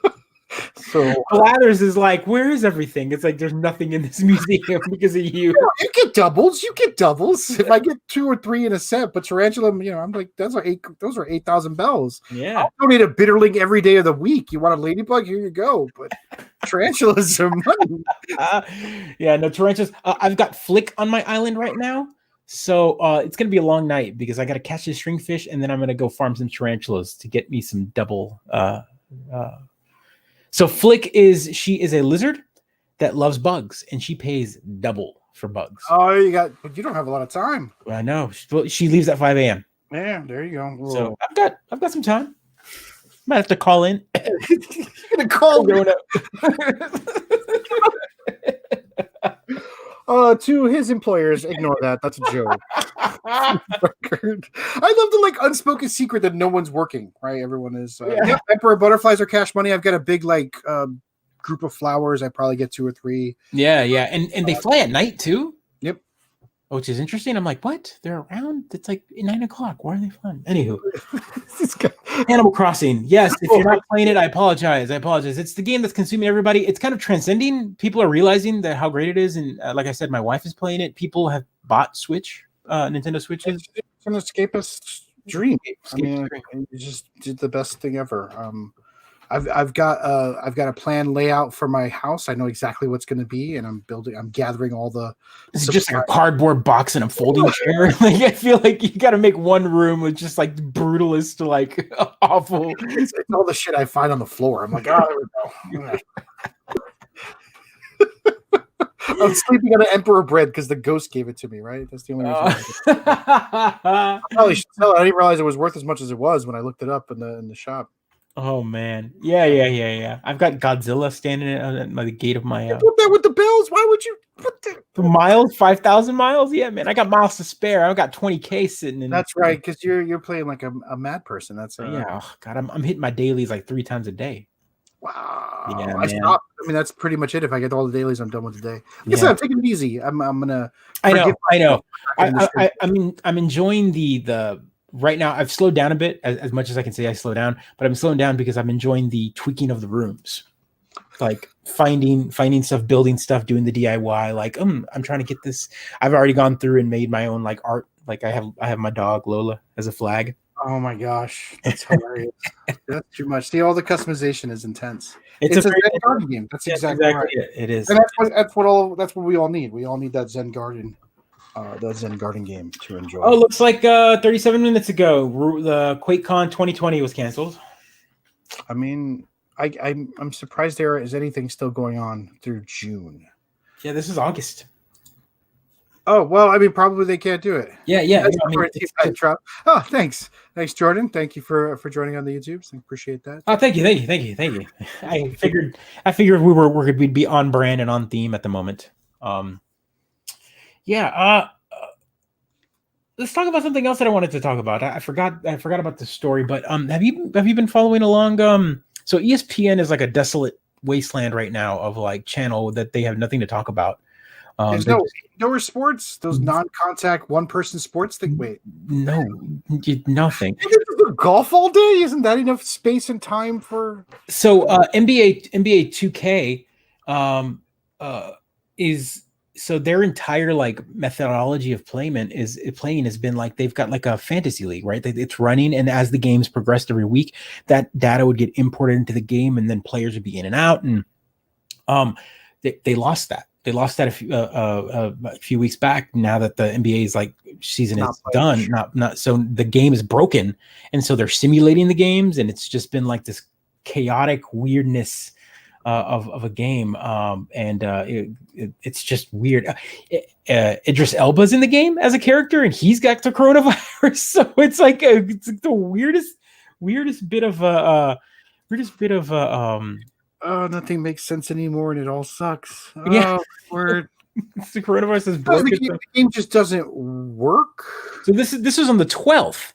So Blathers is like, where is everything? It's like there's nothing in this museum because of you. You get doubles. If I get 2 or 3 in a set, but tarantula, I'm like, those are 8,000 bells. Yeah. I'll donate a bitterling every day of the week. You want a ladybug? Here you go. But tarantulas are money. Yeah, no tarantulas. I've got Flick on my island right now. So it's gonna be a long night because I gotta catch this stringfish and then I'm gonna go farm some tarantulas to get me some double So Flick is a lizard that loves bugs, and she pays double for bugs. Oh, you don't have a lot of time. I know. She leaves at 5 a.m. Yeah, there you go. Whoa. So I've got some time. Might have to call in. You're gonna call me. To his employers, ignore that. That's a joke. I love the like unspoken secret that no one's working. Right? Everyone is. Emperor butterflies are cash money. I've got a big like group of flowers. I probably get 2 or 3. Yeah, and they fly at night too. Yep. Which is interesting. I'm like, what? They're around? It's like 9 o'clock. Why are they flying? Anywho, Animal Crossing. Yes, if you're not playing it, I apologize. It's the game that's consuming everybody. It's kind of transcending. People are realizing that how great it is, and like I said, my wife is playing it. People have bought Nintendo Switches. It's an escapist dream. You just did the best thing ever. I've got a plan layout for my house. I know exactly what's going to be, and I'm gathering all the. It's just like a cardboard box and a folding chair. Like I feel like you got to make one room with just like brutalist, like awful. It's all the shit I find on the floor. I'm like, oh, there we go. I'm sleeping on an emperor bread because the ghost gave it to me. Right? That's the only reason. I probably should sell it. I didn't realize it was worth as much as it was when I looked it up in the shop. Oh man, yeah. I've got Godzilla standing at the gate of my. Put that with the bells. Why would you put that? Miles, 5,000 miles. Yeah, man, I got miles to spare. I've got 20K sitting in. That's right, because you're playing like a mad person. That's yeah. Oh, God, I'm hitting my dailies like 3 times a day. Wow. Yeah, I stopped. I mean, that's pretty much it. If I get all the dailies, I'm done with the day. Like I said, I'm taking it easy. I'm gonna. I know. I'm enjoying the. Right now, I've slowed down a bit, as much as I can say I slow down, but I'm slowing down because I'm enjoying the tweaking of the rooms, like finding stuff, building stuff, doing the DIY. Like, I'm trying to get this. I've already gone through and made my own like art. Like I have my dog Lola as a flag. Oh my gosh, that's hilarious. That's too much. See, all the customization is intense. It's a Zen garden game. That's exactly right. It is, and that's what we all need. We all need that Zen garden. The Zen garden game to enjoy. Oh, looks like 37 minutes ago, the QuakeCon 2020 was canceled. I mean, I'm surprised there is anything still going on through June. Yeah, this is August. Oh, well, I mean, probably they can't do it. Yeah. I mean, oh, thanks, Jordan. Thank you for joining on the YouTubes. I appreciate that. Oh, thank you. I figured we'd be on brand and on theme at the moment. Let's talk about something else that I wanted to talk about. I forgot about the story, but have you been following along? So ESPN is like a desolate wasteland right now of like channel that they have nothing to talk about. There's no indoor sports, those non-contact one-person sports thing. Wait, no, nothing. Golf all day? Isn't that enough space and time for? So NBA 2K is so their entire like methodology of playing has been like they've got like a fantasy league, right? It's running, and as the games progressed every week, that data would get imported into the game, and then players would be in and out, and they lost that. They lost that a few weeks back. Now that the NBA's like season is done, not so the game is broken, and so they're simulating the games, and it's just been like this chaotic weirdness of a game, and it's just weird. Idris Elba's in the game as a character, and he's got the coronavirus, so it's like the weirdest bit of oh, nothing makes sense anymore, and it all sucks. Yeah. Oh, word. The coronavirus is broken. The game just doesn't work. So this was on the 12th.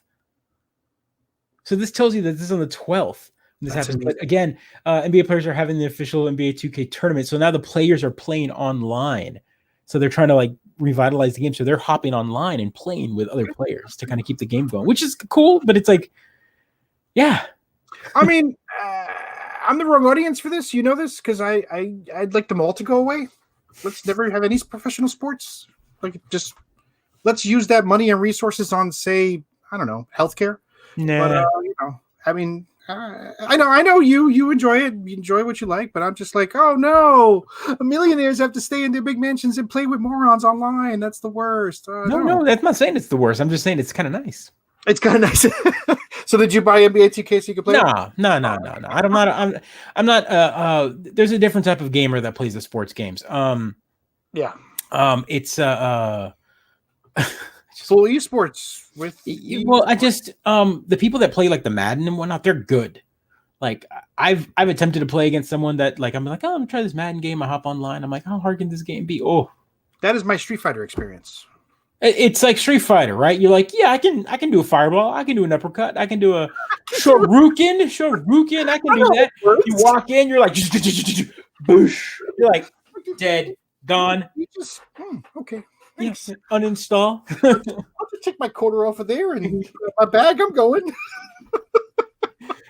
So this tells you that this is on the 12th. This happens. But again, NBA players are having the official NBA 2K tournament. So now the players are playing online. So they're trying to like revitalize the game. So they're hopping online and playing with other players to kind of keep the game going, which is cool. But it's like, yeah. I mean, I'm the wrong audience for this. You know this because I'd like them all to go away. Let's never have any professional sports. Like, just let's use that money and resources on, say, I don't know, healthcare. Nah. But I mean, I know you enjoy it. You enjoy what you like, but I'm just like, oh no, millionaires have to stay in their big mansions and play with morons online. That's the worst. No, that's not saying it's the worst. I'm just saying it's kind of nice. It's kind of nice. So did you buy NBA 2K so you could play? No. I'm not. There's a different type of gamer that plays the sports games. Yeah. It's full esports with. Well, I just the people that play like the Madden and whatnot, they're good. Like I've attempted to play against someone that like I'm like, oh, I'm gonna try this Madden game. I hop online. I'm like, how hard can this game be? Oh, that is my Street Fighter experience. It's like Street Fighter, right? You're like, yeah, I can do a fireball. I can do an uppercut. I can do a Shoryuken. I can do that. You walk in, you're like, boosh. You're like, dead, gone. You just, okay. Thanks. Yeah, uninstall. I'll just take my quarter off of there and my bag. I'm going.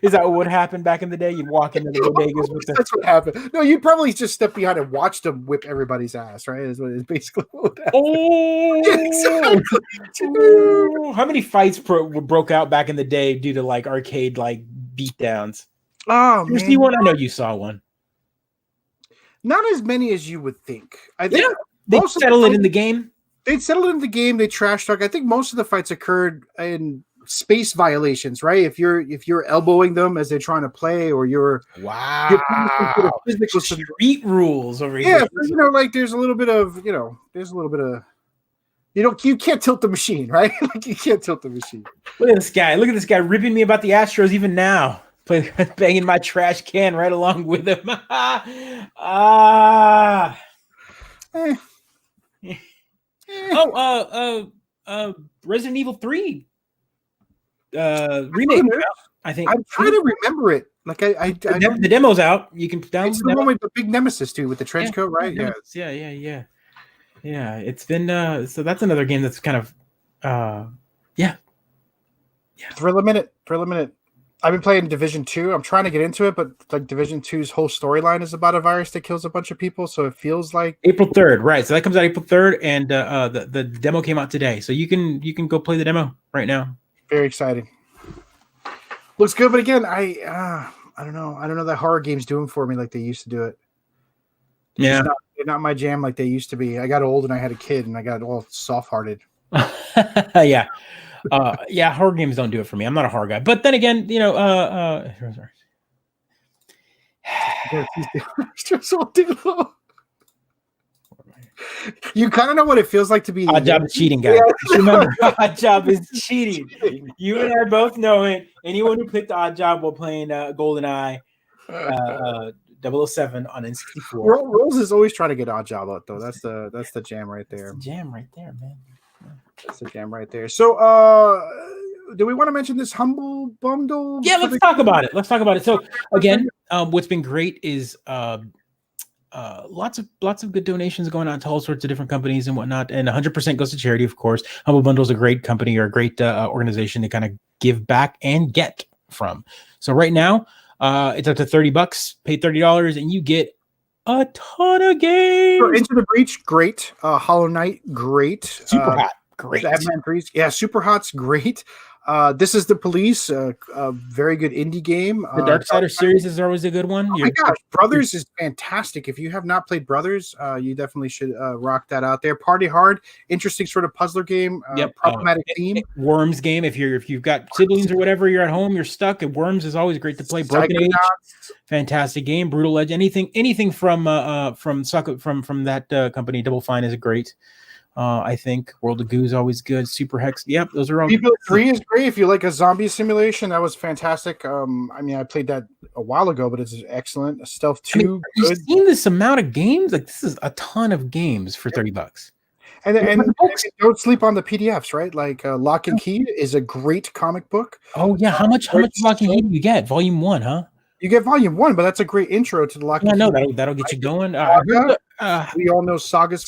Is that what would happen back in the day? You'd walk into the bodegas with the... That's what happened. No, you'd probably just step behind and watch them whip everybody's ass, right? Is what is basically what would happen. Oh, exactly. Oh, how many fights broke out back in the day due to like arcade like beatdowns? Oh, you see one? I know you saw one. Not as many as you would think. I think they settle it in the game. They'd settle it in the game. They trash talk. I think most of the fights occurred in space violations, right? If you're elbowing them as they're trying to play, or you're physical street rules over here. Yeah, like there's a little bit of you can't tilt the machine, right? Like you can't tilt the machine. Look at this guy ripping me about the Astros even now. Banging my trash can right along with him. Resident Evil 3 remake. I think I'm trying to remember it. Like the demo's out. You can download it's the one with the big nemesis too, with the trench coat, right? Yeah. It's been so that's another game that's kind of Thrill a minute. I've been playing Division 2. I'm trying to get into it, but like Division 2's whole storyline is about a virus that kills a bunch of people, so it feels like April 3rd, right? So that comes out April 3rd, and the demo came out today, so you can go play the demo right now. Very exciting. Looks good, but again, I don't know that horror games do them for me like they used to do it. They're not my jam like they used to be. I got old and I had a kid, and I got all soft-hearted. Yeah. Horror games don't do it for me. I'm not a horror guy. But then again, You kind of know what it feels like to be. Odd Job is cheating, guys. Just remember, Odd Job is cheating. You and I both know it. Anyone who picked Odd Job while playing GoldenEye 007 on N64. Rose is always trying to get Odd Job out though. That's the jam right there. That's the jam right there, man. That's the jam right there. So, do we want to mention this Humble Bundle? Yeah, let's talk about it. So again, what's been great is lots of good donations going on to all sorts of different companies and whatnot, and 100% goes to charity, of course. Humble Bundle is a great company or a great organization to kind of give back and get from. So right now, it's up to $30. Pay $30 and you get a ton of games. So Into the Breach, great. Hollow Knight, great. Super Hot, great. Batman Priest, yeah, Super Hot's great. This is the Police, a very good indie game. The Darksider series is always a good one. Oh my gosh, Brothers is fantastic. If you have not played Brothers, you definitely should rock that out there. Party Hard, interesting sort of puzzler game. Problematic theme. Worms game. If you've got siblings or whatever, you're at home, you're stuck. And Worms is always great to play. Broken Age, fantastic game. Brutal Edge, anything from that company. Double Fine is great. I think World of Goo is always good. Super Hex, yep, those are all. People 3 is great if you like a zombie simulation. That was fantastic. I played that a while ago, but it's excellent. Stealth 2. You've seen this amount of games? Like this is a ton of games for $30. And don't sleep on the PDFs, right? Like Lock and Key is a great comic book. Oh yeah, how much Lock and Key do you get? Volume 1, huh? You get Volume 1, but that's a great intro to the Lock and Key. No, that'll get you going. We all know Saga's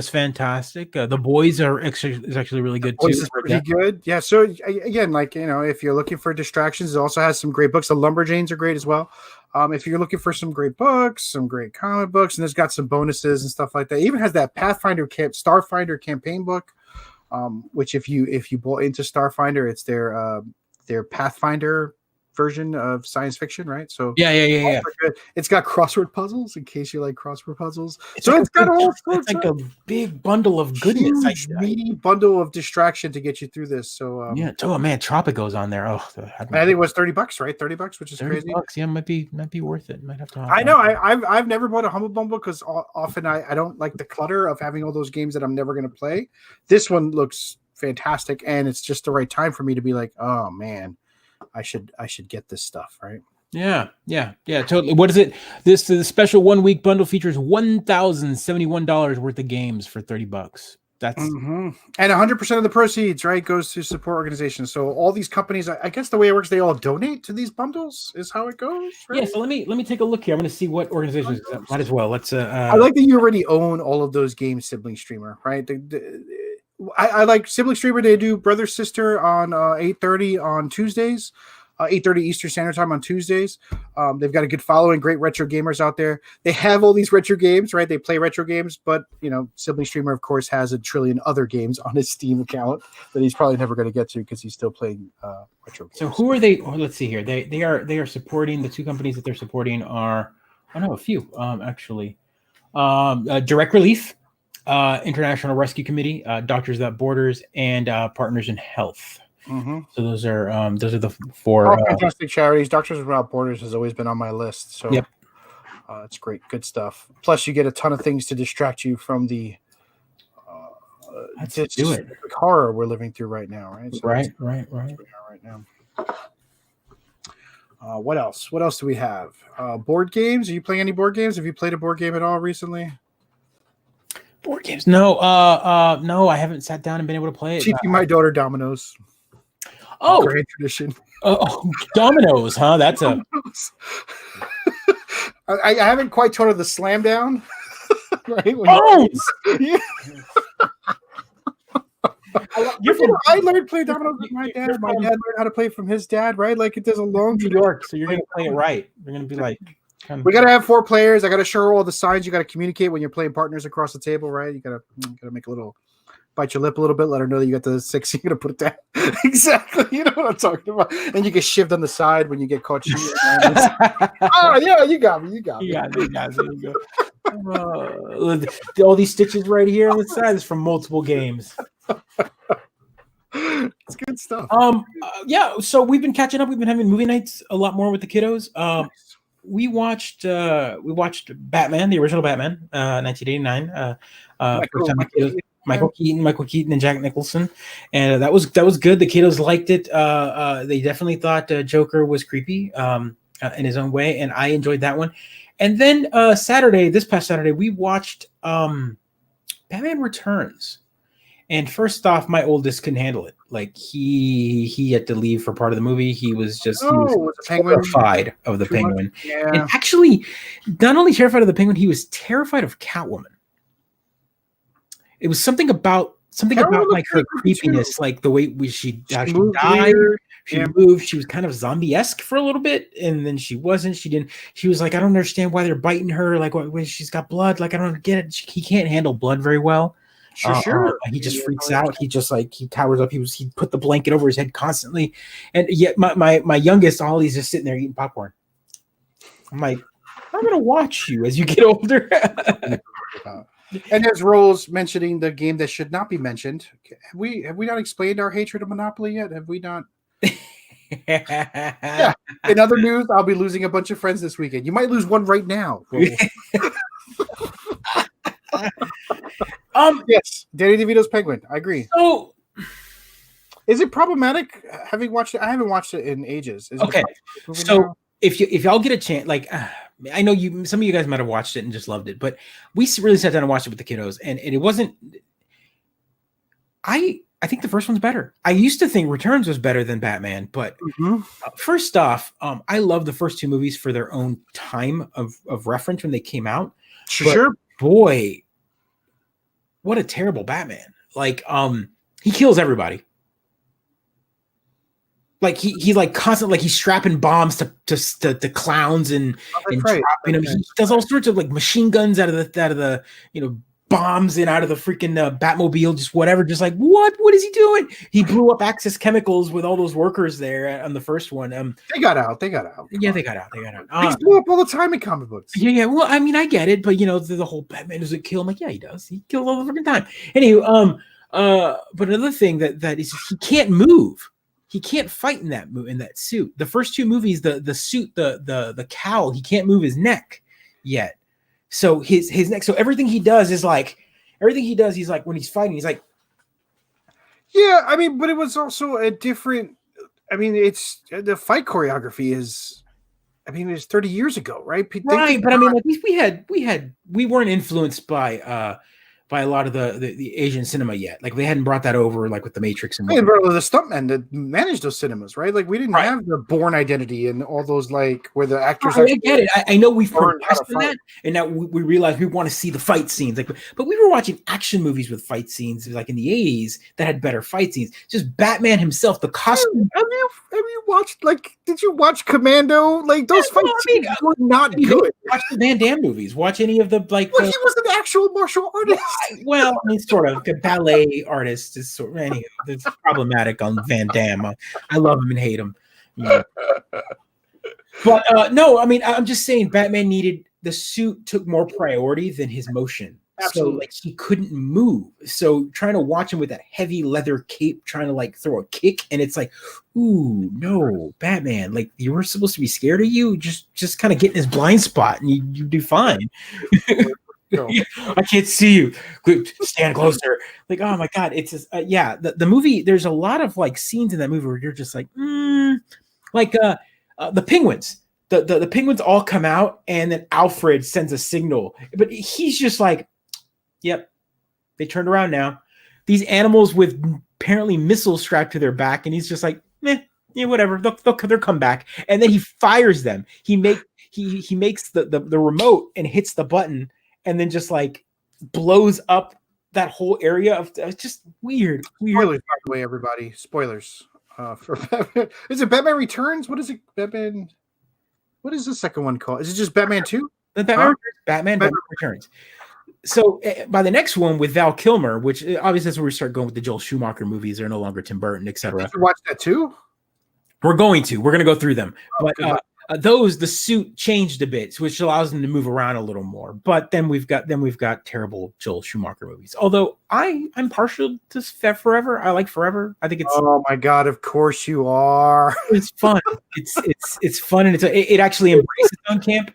fantastic. The Boys is actually really good too. Is pretty good. Yeah. So again, if you're looking for distractions, it also has some great books. The Lumberjanes are great as well. If you're looking for some great books, some great comic books, and it's got some bonuses and stuff like that. It even has that Starfinder campaign book, which if you bought into Starfinder, it's their Pathfinder version of science fiction, right? So yeah. It's got crossword puzzles in case you like crossword puzzles. It's got all sorts. It's like a big bundle of goodness, huge, meaty bundle of distraction to get you through this. So oh man, Tropico's on there. Oh, I think it was $30, right? $30, which is crazy. Yeah, might be worth it. Might have to. I know. I've never bought a Humble Bundle because often I don't like the clutter of having all those games that I'm never going to play. This one looks fantastic, and it's just the right time for me to be like, oh man, I should get this stuff, right? Yeah, totally. What is it? The special 1 week bundle features $1,071 worth of games for $30. That's and 100% of the proceeds, right, goes to support organizations. So all these companies, I guess the way it works, they all donate to these bundles, is how it goes. Right? Yeah. So let me take a look here. I'm going to see what organizations. Might as well. Let's. I like that you already own all of those games, Sibling Streamer, right? I like Sibling Streamer. They do Brother Sister on 8:30 on Tuesdays, 8:30 Eastern Standard Time on Tuesdays. They've got a good following, great retro gamers out there. They have all these retro games, right? They play retro games, but Sibling Streamer, of course, has a trillion other games on his Steam account that he's probably never going to get to because he's still playing retro games. So who are they? Let's see here. They are supporting, the two companies that they're supporting are a few actually. Direct Relief. International Rescue Committee, Doctors Without Borders, and Partners in Health. Mm-hmm. So those are the four fantastic charities. Doctors Without Borders has always been on my list. So yep. It's great, good stuff. Plus, you get a ton of things to distract you from the horror we're living through right now, right? So right now. What else? What else do we have? Board games? Are you playing any board games? Have you played a board game at all recently? Board games? No, no, I haven't sat down and been able to play it. Teaching my daughter dominoes. Oh, great tradition. Oh, dominoes, huh? That's a. I haven't quite taught her the slam down. Right? Bones. I learned to play dominoes with my dad. My dad learned how to play from his dad, right? Like it does a long New York, so you're gonna play it right. You're gonna be like. We gotta have 4 players. I gotta show her all the signs. You gotta communicate when you're playing partners across the table, right? You gotta make a little, bite your lip a little bit, let her know that you got the 6. You're gonna put it down. Exactly. You know what I'm talking about. And you get shivved on the side when you get caught cheating. Oh yeah, you got me. You got me. There you go. All these stitches right here on the side is from multiple games. It's good stuff. Yeah. So we've been catching up. We've been having movie nights a lot more with the kiddos. we watched Batman, the original Batman, 1989. Michael Keaton, and Jack Nicholson, and that was good. The kiddos liked it. They definitely thought Joker was creepy in his own way, and I enjoyed that one. And then this past Saturday, we watched Batman Returns. And first off, my oldest couldn't handle it. Like he had to leave for part of the movie. He was terrified of the Penguin. Yeah. And actually, not only terrified of the Penguin, he was terrified of Catwoman. It was something about like her creepiness, too. Like the way she died. She moved. She was kind of zombie-esque for a little bit, and then she wasn't. She was like, I don't understand why they're biting her. Like, when she's got blood. Like, I don't get it. He can't handle blood very well. Sure. He just freaks out. He towers up. He put the blanket over his head constantly, and yet my youngest, Ollie's just sitting there eating popcorn. I'm like, I'm gonna watch you as you get older. And there's Rose mentioning the game that should not be mentioned. Have we not explained our hatred of Monopoly yet? Have we not? Yeah. In other news, I'll be losing a bunch of friends this weekend. You might lose one right now. Yes, Danny DeVito's Penguin. I agree. So, is it problematic having watched it? I haven't watched it in ages. Okay, so if y'all get a chance, like I know some of you guys might have watched it and just loved it, but we really sat down and watched it with the kiddos, and it wasn't. I think the first one's better. I used to think Returns was better than Batman, but first off, I love the first two movies for their own time of reference when they came out. Sure. Boy, what a terrible Batman. Like, he kills everybody. Like he like constantly, like he's strapping bombs to clowns and dropping them. He does all sorts of like machine guns out of the bombs and out of the freaking Batmobile, just whatever. Just like what is he doing? He blew up Axis Chemicals with all those workers there on the first one. They got out. Yeah, they got out. They blew up all the time in comic books. Yeah. Well, I mean, I get it, but the whole Batman doesn't kill. I'm like, yeah, he does. He kills all the freaking time. Anyway, but another thing that is he can't move. He can't fight in that suit. The first two movies, the suit, the cowl, he can't move his neck yet. So his neck. So everything he does, he's like when he's fighting, he's like. Yeah, I mean, but it was also a different. I mean, it's the fight choreography is. I mean, it's 30 years ago, right? Right, but I mean, at least we weren't influenced by a lot of the Asian cinema yet. Like they hadn't brought that over, like with the Matrix and the stuntmen that managed those cinemas, right? Like we didn't have the Bourne Identity and all those like where the actors. I get it. I know we've progressed in that, and now we realize we want to see the fight scenes. Like, but we were watching action movies with fight scenes, like in the 80s, that had better fight scenes. Just Batman himself, the costume. Have you watched did you watch Commando? Like those fight scenes were not good. Watch the Van Damme movies. Watch any of the like. Well, he was an actual martial artist. Well, I mean, sort of. A ballet artist is sort of anyway. It's problematic on Van Damme. I love him and hate him. But no, I mean, I'm just saying, Batman the suit took more priority than his motion. Absolutely. So, like, he couldn't move. So, trying to watch him with that heavy leather cape, trying to like throw a kick, and it's like, ooh, no, Batman! Like, you were supposed to be scared of you. Just kind of get in his blind spot, and you do fine. I can't see you. Stand closer. Like, oh my god, it's just, the movie. There's a lot of like scenes in that movie where you're just like, the penguins. The penguins all come out, and then Alfred sends a signal, but he's just like, yep, they turned around now. These animals with apparently missiles strapped to their back, and he's just like, whatever. They'll come back, and then he fires them. He makes the remote and hits the button. And then just like blows up that whole area of just weird. Spoilers, by the way, everybody. Spoilers for Batman. Is it Batman Returns? What is it? Batman. What is the second one called? Is it just Batman 2? Batman Returns. So by the next one with Val Kilmer, which obviously that's where we start going with the Joel Schumacher movies. They're no longer Tim Burton, etc. Did you watch that too? We're going to go through them, but The suit changed a bit, which allows them to move around a little more. But then we've got terrible Joel Schumacher movies. Although I'm partial to Forever. I like Forever. I think it's. Oh my god! Of course you are. It's fun. It's fun, and it actually embraces on camp.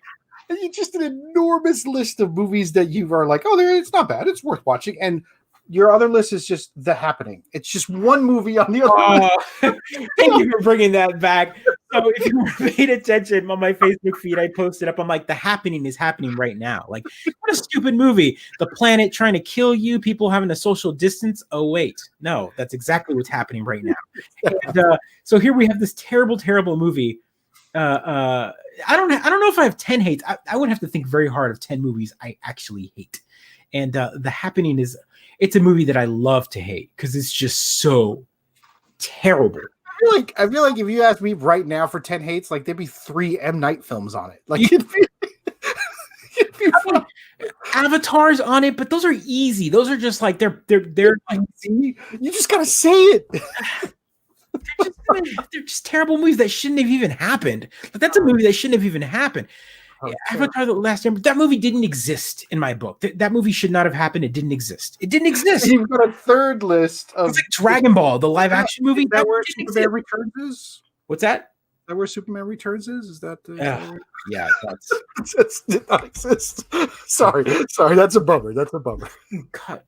It's just an enormous list of movies that you are like, oh, it's not bad. It's worth watching. And your other list is just The Happening. It's just one movie on the other list. Thank you for bringing that back. So if you paid attention on my Facebook feed, I posted up. I'm like, The Happening is happening right now. Like, what a stupid movie. The planet trying to kill you, people having a social distance. Oh, wait. No, that's exactly what's happening right now. And, so here we have this terrible, terrible movie. I don't know if I have 10 hates. I would have to think very hard of 10 movies I actually hate. And The Happening it's a movie that I love to hate because it's just so terrible. I feel like if you asked me right now for 10 hates, like there'd be 3 M. Night films on it. Like it'd be Avatar's on it, but those are easy. Those are just like they're like, you just gotta say it. They're just terrible movies that shouldn't have even happened. But that's a movie that shouldn't have even happened. Okay. Avatar: The Last Airbender. That movie didn't exist in my book. That movie should not have happened. It didn't exist. It didn't exist. You've got a third list of. It's like Dragon Ball, the live action movie. That where Superman Returns is? What's that? Is that where Superman Returns is? Is that? Yeah, that did not exist. Sorry, that's a bummer. Cut.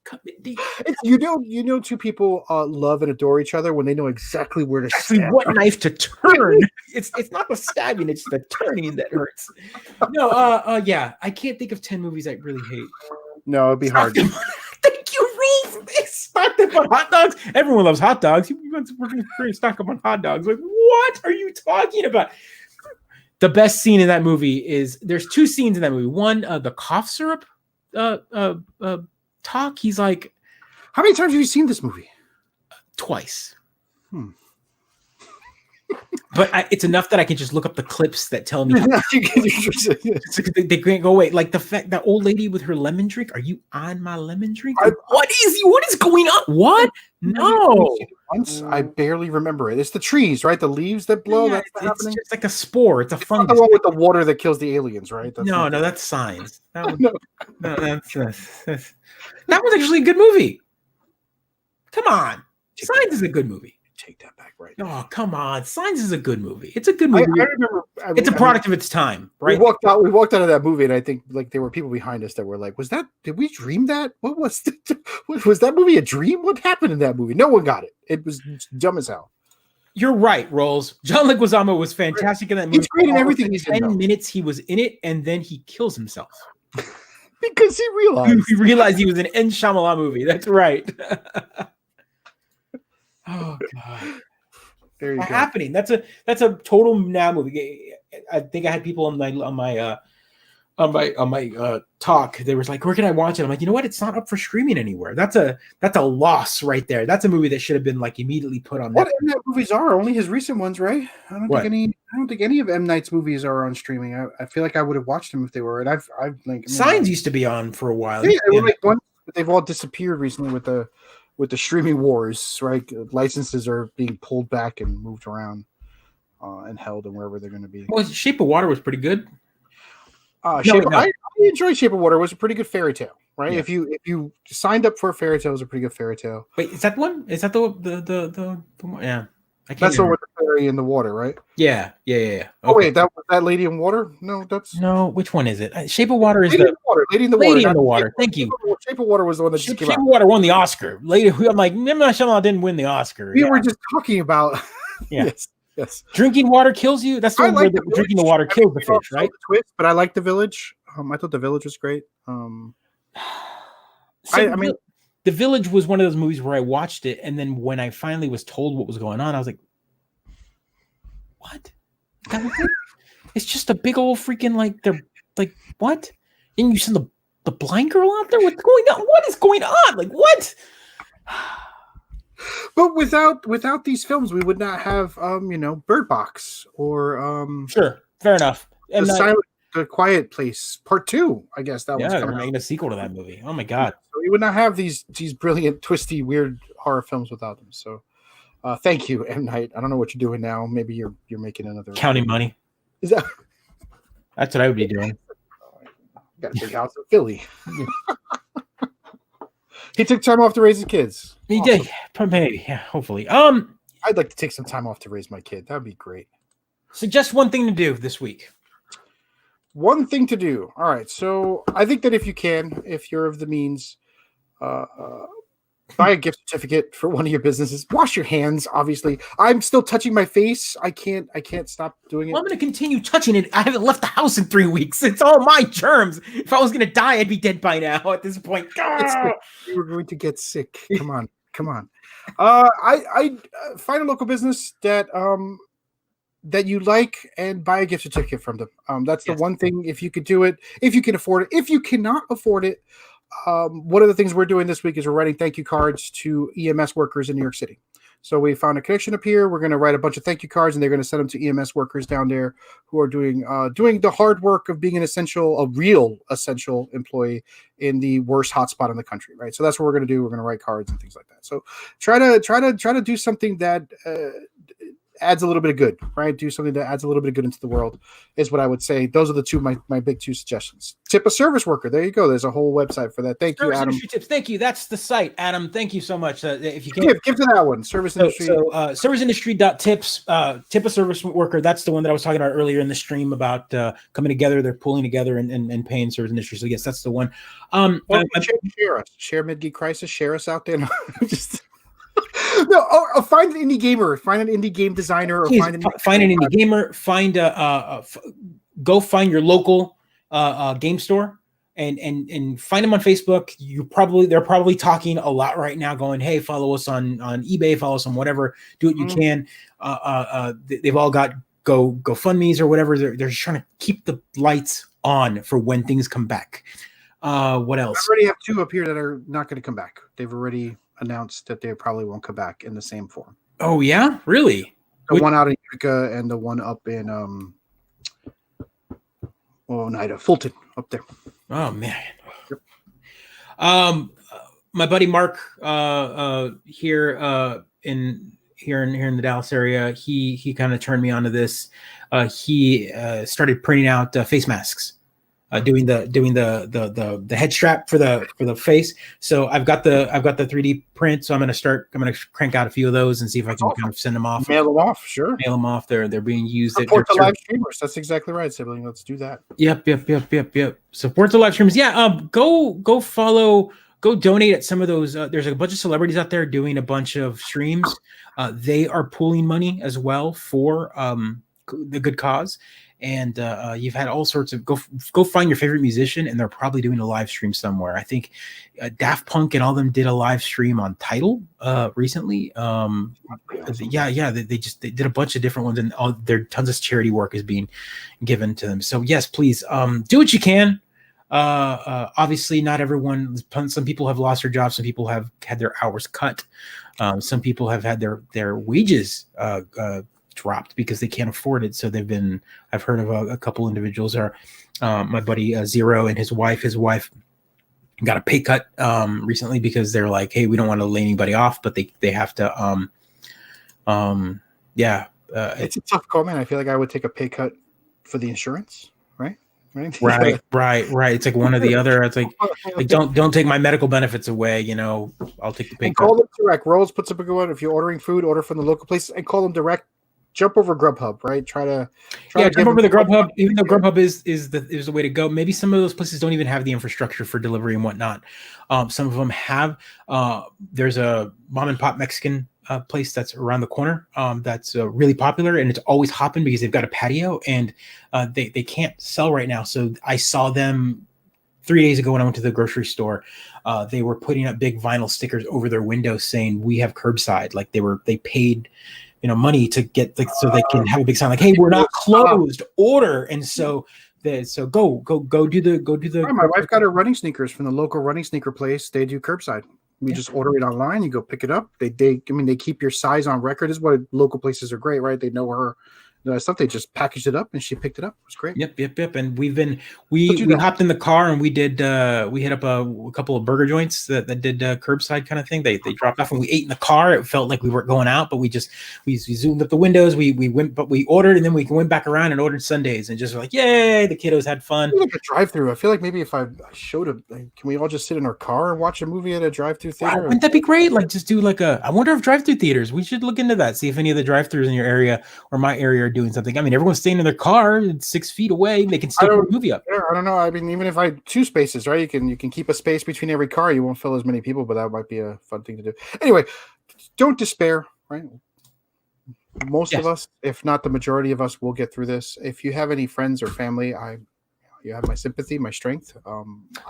You know, two people love and adore each other when they know exactly where to stab. What knife to turn. It's not the stabbing; it's the turning that hurts. No, yeah, I can't think of 10 movies I really hate. No, it'd be hard. Thank you, Rolf. Stocked up on hot dogs. Everyone loves hot dogs. We're going to stock up on hot dogs. Like, what are you talking about? The best scene in that movie is there's 2 scenes in that movie. One, the cough syrup talk. He's like, how many times have you seen this movie? Twice. But it's enough that I can just look up the clips that tell me they can't go away. Like the fact that old lady with her lemon drink. Are you on my lemon drink? What is going on? What? No. Once I barely remember it. It's the trees, right? The leaves that blow. Yeah, it's just like a spore. It's a fungus. Not the one with the water that kills the aliens, right? No, that's Signs. That one, no, that was actually a good movie. Come on, Signs is a good movie. Take that back, right? Oh, come on. Signs is a good movie. It's a good movie. I remember. It's a product of its time, right? We walked out of that movie, and I think like there were people behind us that were like, did we dream that? What was that movie a dream? What happened in that movie? No one got it. It was dumb as hell. You're right, Rolls. John Leguizamo was fantastic in that movie. He's great in everything he's in. 10 minutes he was in it, and then he kills himself. Because he realized he was in an M. Shyamalan movie. That's right. Oh God. There you go. Happening. That's a total now movie. I think I had people on my talk. They was like, "Where can I watch it?" I'm like, you know what? It's not up for streaming anywhere. That's a loss right there. That's a movie that should have been like immediately put on. What M. Night movies are only his recent ones, right? I don't think any of M. Night's movies are on streaming. I feel like I would have watched them if they were. And I've like Signs used to be on for a while. Yeah, like one, but they've all disappeared recently with the streaming wars, right? Licenses are being pulled back and moved around and held and wherever they're going to be. Well, Shape of Water was pretty good. I enjoyed Shape of Water. It was a pretty good fairy tale, right? Yeah. If you signed up for a fairy tale, it was a pretty good fairy tale. Wait, is that one? Is that the one? Yeah. That's the one with the fairy in the water, right? Yeah. Okay. Oh wait, that was that Lady in Water? No. Which one is it? Shape of Water is Lady in the Water. Thank you. Shape of Water was the one that just came out. Shape of Water won the Oscar. I'm like, M. Night Shyamalan didn't win the Oscar. We were just talking about. Yeah. Yes. Drinking water kills you. That's the one where drinking the water kills the fish, right? The twist, but I like The Village. I thought The Village was great. I mean, The Village was one of those movies where I watched it, and then when I finally was told what was going on, I was like, "What? That was it? It's just a big old freaking like they're like what? And you send the blind girl out there? What's going on? What is going on? Like what?" But without these films, we would not have Bird Box or sure, fair enough. And The Quiet Place Part 2. I guess that was they're making a sequel to that movie. Oh my god! So we would not have these brilliant, twisty, weird horror films without them. So thank you, M. Night. I don't know what you're doing now. Maybe you're making another counting money. Is that? That's what I would be doing. Got a big house in Philly. He took time off to raise his kids. He Awesome. did, maybe, yeah, hopefully. I'd like to take some time off to raise my kid. That'd be great. Suggest one thing to do this week. One thing to do. All right. So I think that if you can, if you're of the means, buy a gift certificate for one of your businesses. Wash your hands. Obviously, I'm still touching my face. I can't stop doing it. Well, I'm going to continue touching it. I haven't left the house in 3 weeks. It's all my germs. If I was going to die, I'd be dead by now at this point. You were going to get sick. Come on. I find a local business that that you like and buy a gift certificate from them. That's the one thing. If you could do it, if you can afford it, if you cannot afford it, one of the things we're doing this week is we're writing thank you cards to EMS workers in New York City. So we found a connection up here. We're going to write a bunch of thank you cards, and they're going to send them to EMS workers down there who are doing the hard work of being a real essential employee in the worst hotspot in the country, right? So that's what we're going to do. We're going to write cards and things like that. So try to do something that adds a little bit of good, right? Do something that adds a little bit of good into the world is what I would say. Those are the two my big two suggestions. Tip a service worker. There you go. There's a whole website for that. Thank you, Adam. Industry tips. Thank you. That's the site, Adam. Thank you so much. If you can give to that one, service industry. So serviceindustry.tips. Tip a service worker. That's the one that I was talking about earlier in the stream about coming together. They're pulling together and paying service industry. So yes, that's the one. Share us. Share Mid-Geek Crisis. Share us out there. No, find an indie gamer, find an indie game designer, or find an indie gamer. Go find your local game store and find them on Facebook. They're probably talking a lot right now, going, "Hey, follow us on eBay, follow us on whatever. Do what you can." They've all got GoFundMe's or whatever. They're just trying to keep the lights on for when things come back. What else? I already have two up here that are not going to come back. They've already announced that they probably won't come back in the same form. Oh yeah, really? The one out in Utica and the one up in Oneida, Fulton, up there. Oh man. Yep. My buddy Mark here in the Dallas area, he kind of turned me onto this. He started printing out face masks. Doing the head strap for the face. So I've got the 3D print. So I'm gonna crank out a few of those and see if I can kind of send them off. Mail them off, sure. Mail them off. They're being used. Support the live streamers. That's exactly right, sibling. Let's do that. Yep. Support the live streamers. Yeah. Go follow. Go donate at some of those. There's a bunch of celebrities out there doing a bunch of streams. They are pooling money as well for the good cause. And you've had all sorts of go find your favorite musician, and they're probably doing a live stream somewhere. I think Daft Punk and all of them did a live stream on Tidal recently. They did a bunch of different ones, and their tons of charity work is being given to them. So yes, please do what you can. Obviously, not everyone. Some people have lost their jobs. Some people have had their hours cut. Some people have had their wages dropped because they can't afford it. So I've heard of a couple individuals my buddy Zero and his wife got a pay cut recently because they're like, hey, we don't want to lay anybody off, but they have to it's a tough call, man. I feel like I would take a pay cut for the insurance, right? Right. It's like one or the other. It's like don't take my medical benefits away. I'll take the pay cut. Call them direct. Rolls puts up a good one. If you're ordering food, order from the local place and call them direct. Jump over Grubhub, right? Try to jump over the Grubhub. Even though Grubhub is the way to go. Maybe some of those places don't even have the infrastructure for delivery and whatnot. Some of them have. There's a mom and pop Mexican place that's around the corner that's really popular, and it's always hopping because they've got a patio, and they can't sell right now. So I saw them 3 days ago when I went to the grocery store. They were putting up big vinyl stickers over their windows saying we have curbside. Like they paid money to get so they can have a big sign like, hey, we're not closed, order. And so go do the my wife got her running sneakers from the local running sneaker place. They do curbside. You just order it online, you go pick it up. They keep your size on record. This is why local places are great, right? They know her stuff. They just packaged it up and she picked it up. It was great. Yep. And we hopped in the car and we hit up a couple of burger joints that did curbside kind of thing. They dropped off and we ate in the car. It felt like we weren't going out, but we zoomed up the windows. We went, but we ordered and then we went back around and ordered sundaes and just were like, yay! The kiddos had fun. Like a drive-through. I feel like maybe if I showed can we all just sit in our car and watch a movie at a drive-through theater? Wow, wouldn't that be great? Like just do I wonder if drive-through theaters. We should look into that. See if any of the drive-throughs in your area or my area are doing something. I mean, everyone's staying in their car. It's 6 feet away. They can still put a movie up. Yeah, I don't know. I mean, even if I had 2 spaces, right? You can keep a space between every car. You won't fill as many people, but that might be a fun thing to do. Anyway, don't despair, right? Most of us, if not the majority of us, will get through this. If you have any friends or family, you have my sympathy, my strength.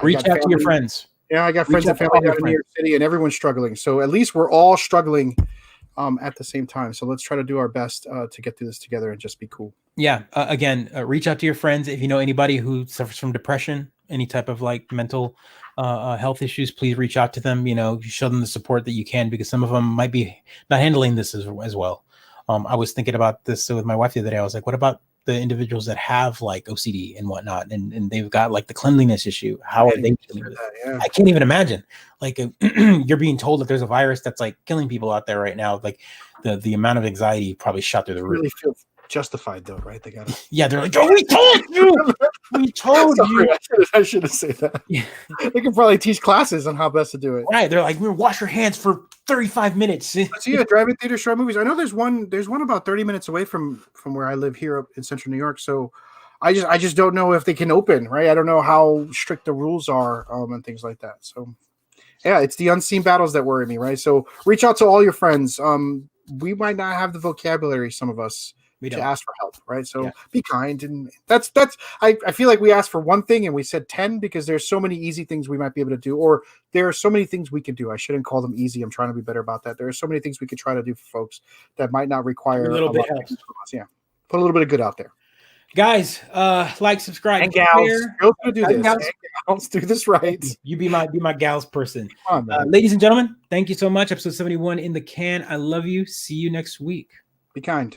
Reach out to your friends. Yeah, I got friends and family down in New York City, and everyone's struggling. So at least we're all struggling at the same time. So let's try to do our best to get through this together and just be cool. Yeah. Again, reach out to your friends. If you know anybody who suffers from depression, any type of like mental health issues, please reach out to them. Show them the support that you can, because some of them might be not handling this as well. I was thinking about this with my wife the other day. I was like, what about the individuals that have like OCD and whatnot, and they've got like the cleanliness issue? How are they dealing with it? I can't even imagine. Like you're being told that there's a virus that's like killing people out there right now. Like the amount of anxiety probably shot through the roof. Really feel justified though, right? They got it. Yeah, they're like, oh, we told you. We told you. I shouldn't say that. Yeah. They can probably teach classes on how best to do it. Right? They're like, wash your hands for 35 minutes. So yeah, drive-in theater show movies. I know there's one about 30 minutes away from where I live here up in Central New York. So I just don't know if they can open, right? I don't know how strict the rules are and things like that. So yeah, it's the unseen battles that worry me, right? So reach out to all your friends. We might not have the vocabulary, some of us, to ask for help, right? So be kind, and that's I feel like we asked for one thing and we said 10 because there's so many easy things we might be able to do, or there are so many things we can do. I shouldn't call them easy. I'm trying to be better about that. There are so many things we could try to do for folks that might not require a little bit help. Yeah, put a little bit of good out there, guys. Like, subscribe, and gals. Go do this. Gals, do this right. You be my gals person. Come on, ladies and gentlemen, thank you so much. Episode 71 in the can. I love you. See you next week. Be kind.